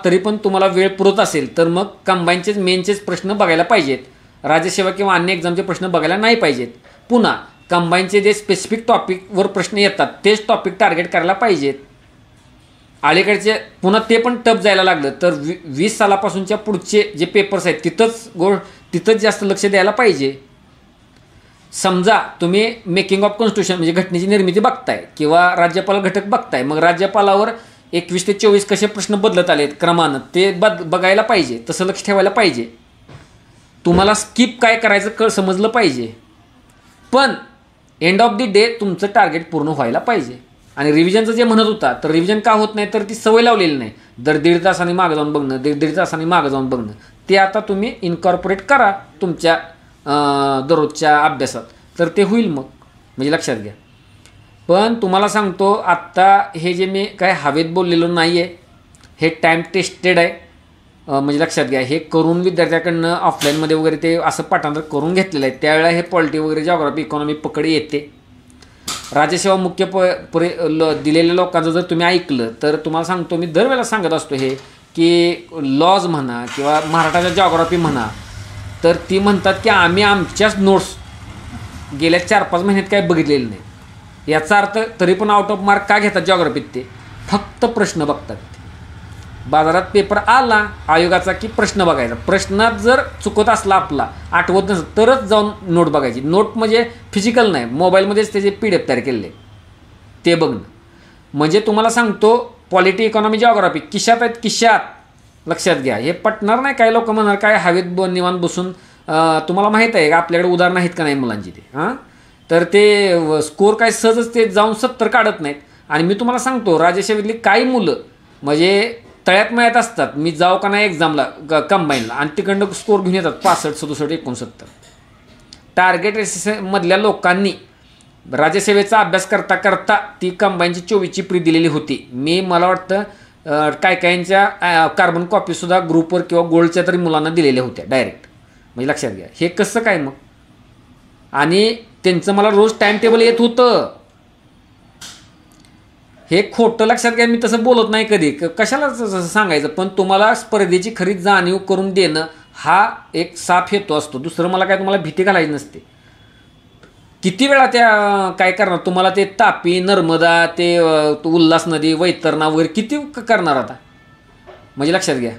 S1: तरी पण तुम्हाला वेळ पुरत असेल तर मग कंबाईनचेच मेनचेच प्रश्न बघायला पाहिजेत, राज्यसेवा किंवा अन्य एक्झामचे प्रश्न बघायला नाही पाहिजेत. पुन्हा कंबाईनचे जे स्पेसिफिक टॉपिकवर प्रश्न येतात तेच टॉपिक टार्गेट करायला पाहिजेत. अलीकडचे पुन्हा ते पण टफ जायला लागलं तर 20 सालापासूनच्या पुढचे जे पेपर्स आहेत तिथंच जास्त लक्ष द्यायला पाहिजे. समजा तुम्ही मेकिंग ऑफ कॉन्स्टिट्यूशन म्हणजे घटनेची निर्मिती बघताय किंवा राज्यपाल घटक बघताय, मग राज्यपालावर 21 ते 24 कसे प्रश्न बदलत आलेत क्रमानं ते बघायला पाहिजे, तसं लक्ष ठेवायला पाहिजे. तुम्हाला स्किप काय करायचं समजलं पाहिजे. पण एंड ऑफ दी डे तुमचं टार्गेट पूर्ण व्हायला पाहिजे. आणि रिव्हिजनचं जे म्हणत होता तर रिव्हिजन का होत नाही तर ती सवय लावलेली नाही, दर 1.5 तासांनी मागं जाऊन बघणं, 1.5 तासांनी मागं जाऊन बघणं, ते आता तुम्ही इन्कॉर्पोरेट करा तुमच्या दररोजच्या अभ्यासात, तर ते होईल मग, म्हणजे लक्षात घ्या. पण तुम्हाला सांगतो आत्ता हे जे मी काय हवेत बोललेलो नाही आहे, हे टाईम टेस्टेड आहे, म्हणजे लक्षात घ्या. हे करून विद्यार्थ्याकडनं ऑफलाईनमध्ये वगैरे ते असं पाठांतर करून घेतलेलं आहे, त्यावेळेला हे पॉलिटी वगैरे जॉग्राफी इकॉनॉमी पकड येते. राज्यसेवा मुख्य दिलेल्या लोकांचं जर तुम्ही ऐकलं तर तुम्हाला सांगतो मी दरवेळेला सांगत असतो हे की लॉज म्हणा किंवा महाराष्ट्राच्या जॉग्राफी म्हणा, तर ती म्हणतात की आम्ही आमच्याच नोट्स गेल्या 4-5 महिन्यात काय बघितलेले नाही. याचा अर्थ तरी पण आउट ऑफ मार्क का घेतात जॉग्राफीत, ते फक्त प्रश्न बघतात. बाजारात पेपर आला आयोगाचा की प्रश्न बघायचा, प्रश्नात जर चुकत असला आपला आठवत नसेल तरच जाऊन नोट बघायची. नोट म्हणजे फिजिकल नाही, मोबाईलमध्येच त्याचे PDF तयार केलेले ते बघणं. म्हणजे तुम्हाला सांगतो पॉलिटी इकॉनॉमी जॉग्राफी किशात आहेत, किशात, लक्षात घ्या. हे पटणार नाही, काही लोक म्हणणार काय हवेत निवांत बसून. तुम्हाला माहीत आहे का आपल्याकडे उदाहरणं आहेत का नाही मुलांची ते तर ते स्कोर काय सहजच ते जाऊन 70 काढत नाहीत. आणि मी तुम्हाला सांगतो राज्यसेवेतली काही मुलं म्हणजे तळ्यात मळ्यात असतात, मी जाऊ का नाही एक्झामला कंबाईनला, आणि तिकडनं स्कोर घेऊन येतात 65, 67, 69. टार्गेट मधल्या लोकांनी राज्यसेवेचा अभ्यास करता करता ती कंबाईनची 24ची प्री दिलेली होती. मला वाटतं काहींच्या कार्बन कॉपीसुद्धा ग्रुपवर किंवा गोल्डच्या तरी मुलांना दिलेल्या होत्या डायरेक्ट, म्हणजे लक्षात घ्या. हे कसं काय मग, आणि त्यांचं मला रोज टाईम टेबल येत होतं. हे खोटं, लक्षात घ्या. मी तसं बोलत नाही कधी, कशाला सांगायचं. पण तुम्हाला स्पर्धेची खरी जाणीव करून देणं हा एक साफ हेतू असतो, दुसरं मला काय तुम्हाला भीती घालायची नसते. किती वेळा त्या काय करणार तुम्हाला, ते तापी, नर्मदा, ते उल्हास नदी, वैतरणा वगैरे किती करणार आता, म्हणजे लक्षात घ्या.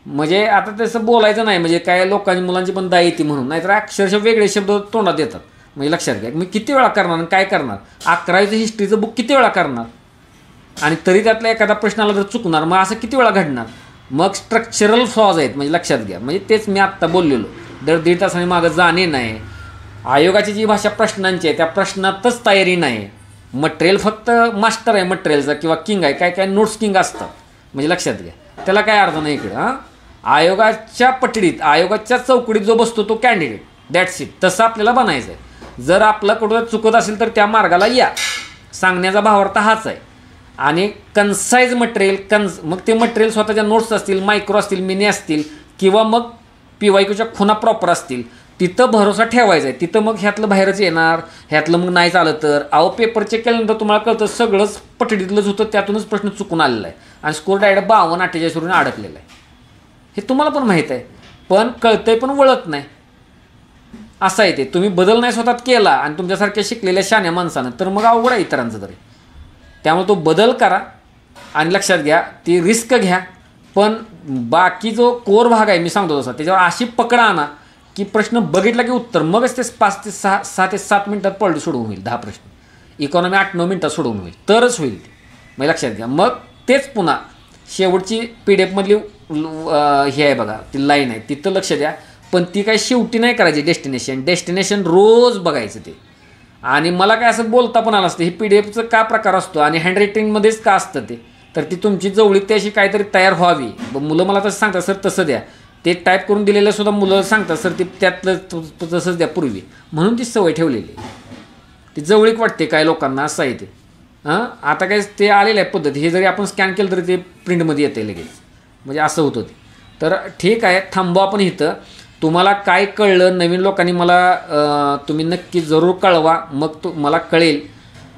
S1: म्हणजे आता तसं बोलायचं नाही, म्हणजे काय लोकांची मुलांची पण दाय येते म्हणून, नाहीतर अक्षरशः वेगळे शब्द तोंडात येतात, म्हणजे लक्षात घ्या. मी किती वेळा करणार आणि काय करणार, 11वीचं हिस्ट्रीचं बुक किती वेळा करणार, आणि तरी त्यातला एखादा प्रश्नाला जर चुकणार मग असं किती वेळा घडणार. मग स्ट्रक्चरल फ्लॉज आहेत, म्हणजे लक्षात घ्या. म्हणजे तेच मी आत्ता बोललेलो, दर 1.5 तासाने मागं जाणे नाही. आयोगाची जी भाषा प्रश्नांची आहे त्या प्रश्नातच तयारी नाही. मटेरियल फक्त मास्टर आहे मटेरियलचा किंवा किंग आहे, काय काय नोट्स किंग असतात, म्हणजे लक्षात घ्या. त्याला काय अर्थ नाही इकडं. आयोगाच्या पटडीत, आयोगाच्या चौकडीत जो बसतो तो कॅन्डिडेट, दॅट्स इट. तसं आपल्याला बनायचं आहे. जर आपलं कुठं चुकत असेल तर त्या मार्गाला या, सांगण्याचा भावार्थ हाच आहे. आणि कन्साईज मटेरियल, मग ते मटेरियल स्वतःच्या नोट्स असतील, मायक्रो असतील, मिनी असतील, किंवा मग PYQच्या खुणा प्रॉपर असतील, तिथं भरोसा ठेवायचा आहे. तिथं मग ह्यातलं बाहेरच येणार, ह्यातलं मग नाही चालं तर पेपर चेक केल्यानंतर तुम्हाला कळतं सगळंच पटडीतलंच होतं, त्यातूनच प्रश्न चुकून आलेला आहे आणि स्कोर डायरेक्ट 52-48 वरून अडकलेला आहे. हे तुम्हाला पण माहीत आहे, पण कळतंय पण वळत नाही, असं आहे ते. तुम्ही बदल नाही स्वतःत केला आणि तुमच्यासारख्या शिकलेल्या शाण्या माणसानं तर मग अवघड आहे इतरांचं तरी. त्यामुळे तो बदल करा आणि लक्षात घ्या, ती रिस्क घ्या. पण बाकी जो कोर भाग आहे मी सांगतो तसा, त्याच्यावर अशी पकड आणा की प्रश्न बघितला की उत्तर, मगच ते 5 ते 6 ते 7 मिनिटात पॉलिटी सोडवून होईल. 10 प्रश्न इकॉनॉमी 8-9 मिनिटात सोडवून होईल, तरच होईल ते, म्हणजे लक्षात घ्या. मग तेच पुन्हा शेवटची PDF मधली हे आहे बघा, ती लाईन आहे, तिथं लक्ष द्या. पण ती काही शेवटी नाही करायची. डेस्टिनेशन रोज बघायचं ते, आणि मला काय असं बोलता पण आलं असतं हे PDF का प्रकार असतो आणि हँडरायटिंगमध्येच का असतं ते, तर ती तुमची जवळीक त्याशी काहीतरी तयार व्हावी. मुलं मला तसं सांगतात सर तसं द्या, ते टाईप करून दिलेलं सुद्धा मुलं सांगतात सर ते त्यातलं तसंच द्या पूर्वी, म्हणून ती सवय ठेवलेली. ती जवळीक वाटते काय लोकांना, असं आहे ते. आता काय ते आलेलं आहे पद्धती, हे जरी आपण स्कॅन केलं तरी ते प्रिंटमध्ये येते लगेच, म्हणजे असं होतं ते. तर ठीक आहे, थांबवा आपण इथं. तुम्हाला काय कळलं नवीन लोकांनी मला तुम्ही नक्की जरूर कळवा, मग मला कळेल.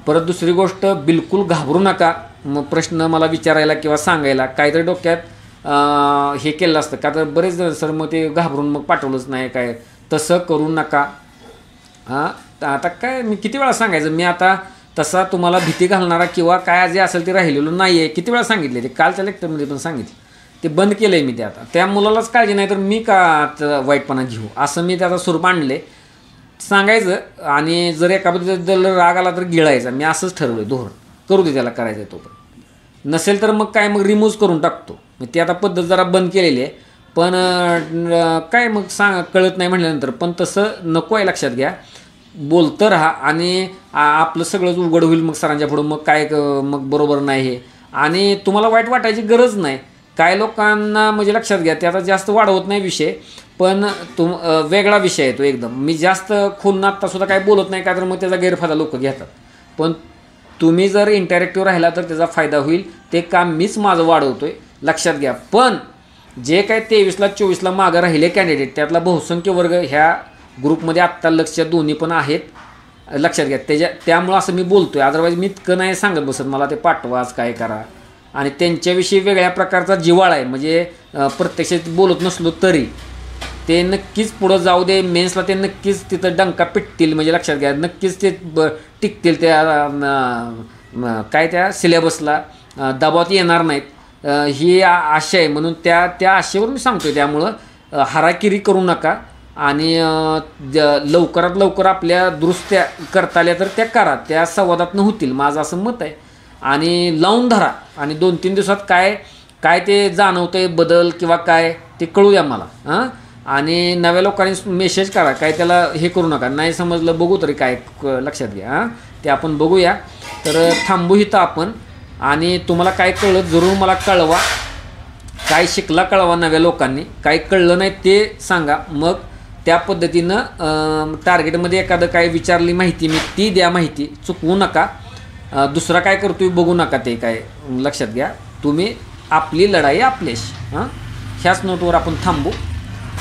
S1: परत दुसरी गोष्ट, बिलकुल घाबरू नका मग प्रश्न मला विचारायला किंवा सांगायला. काहीतरी डोक्यात हे केलं असतं का, तर बरेच जण सर मग ते घाबरून मग पाठवलंच नाही काय, तसं करू नका. आता काय मी किती वेळा सांगायचं, मी आता तसा तुम्हाला भीती घालणारा किंवा काय जे असेल ते राहिलेलं नाही आहे. किती वेळा सांगितले ते, कालच्या लेक्चरमध्ये पण सांगितलं, ते बंद केलं आहे मी ते. आता त्या मुलालाच काळजी नाही तर मी का वाईटपणा घेऊ, असं मी त्याचा स्वरूप आणले सांगायचं. आणि जर एकाबद्दल राग आला तर गिळायचा, मी असंच ठरवलं धोरण. करू दे त्याला करायचं आहे तो, पण नसेल तर मग काय, मग रिमूव्ह करून टाकतो. मग ती आता पद्धत जरा बंद केलेली आहे, पण काय मग कळत नाही म्हटल्यानंतर पण तसं नको आहे, लक्षात घ्या. बोलतं राहा आणि आपलं सगळंच उघड होईल मग सरांच्या पुढं, मग काय मग बरोबर नाही हे. आणि तुम्हाला वाईट वाटायची गरज नाही. काय लोकांना म्हणजे लक्षात घ्या, ते आता जास्त वाढवत नाही विषय, पण वेगळा विषय आहे तो एकदम. मी जास्त खोलून आत्तासुद्धा काय बोलत नाही का, तर मग त्याचा गैरफायदा लोक घेतात. पण तुम्ही जर इंटरॅक्टिव्ह राहिला तर त्याचा फायदा होईल. ते काम मीच माझं वाढवतोय, लक्षात घ्या. पण जे काय 23ला 24ला मागं राहिले कॅन्डिडेट, त्यातला बहुसंख्य वर्ग ह्या ग्रुपमध्ये आत्ता लक्ष दोन्ही पण आहेत, लक्षात घ्या. त्यामुळं असं मी बोलतोय. अदरवाईज मी इतकं नाही सांगत बसत, मला ते पाठवाच काय करा. आणि त्यांच्याविषयी वेगळ्या प्रकारचा जिव्हाळा आहे, म्हणजे प्रत्यक्षात बोलत नसलो तरी ते नक्कीच पुढं जाऊ दे. मेन्सला ते नक्कीच तिथं डंका पिटतील, म्हणजे लक्षात घ्या, नक्कीच ते टिकतील त्या काय त्या सिलेबसला, दबावात येणार नाहीत, ही आशा आहे. म्हणून त्या आशेवर मी सांगतोय. त्यामुळं हाराकिरी करू नका आणि लवकरात लवकर आपल्या दुरुस्त्या करता आल्या तर त्या करा, त्या संवादातनं होतील, माझं असं मत आहे. आणि लावून धरा आणि 2-3 दिवसात काय ते जाणवतंय बदल किंवा काय ते कळू द्या मला. आणि नव्या लोकांनी मेसेज करा, काय त्याला हे करू नका. नाही समजलं बघू तरी काय, लक्षात घ्या. ते आपण बघूया. तर थांबू इथं आपण. आणि तुम्हाला काय कळलं जरूर मला कळवा, काय शिकला कळवा नव्या लोकांनी, काय कळलं नाही ते सांगा. मग त्या पद्धतीनं टार्गेटमध्ये एखादं काय विचारली माहिती मी ती द्या, माहिती चुकवू नका. दुसरा काय करतोय बघू नका, ते काय लक्षात घ्या. तुम्ही आपली लढाई आपल्याशी. ह्याच नोटवर आपण थांबू.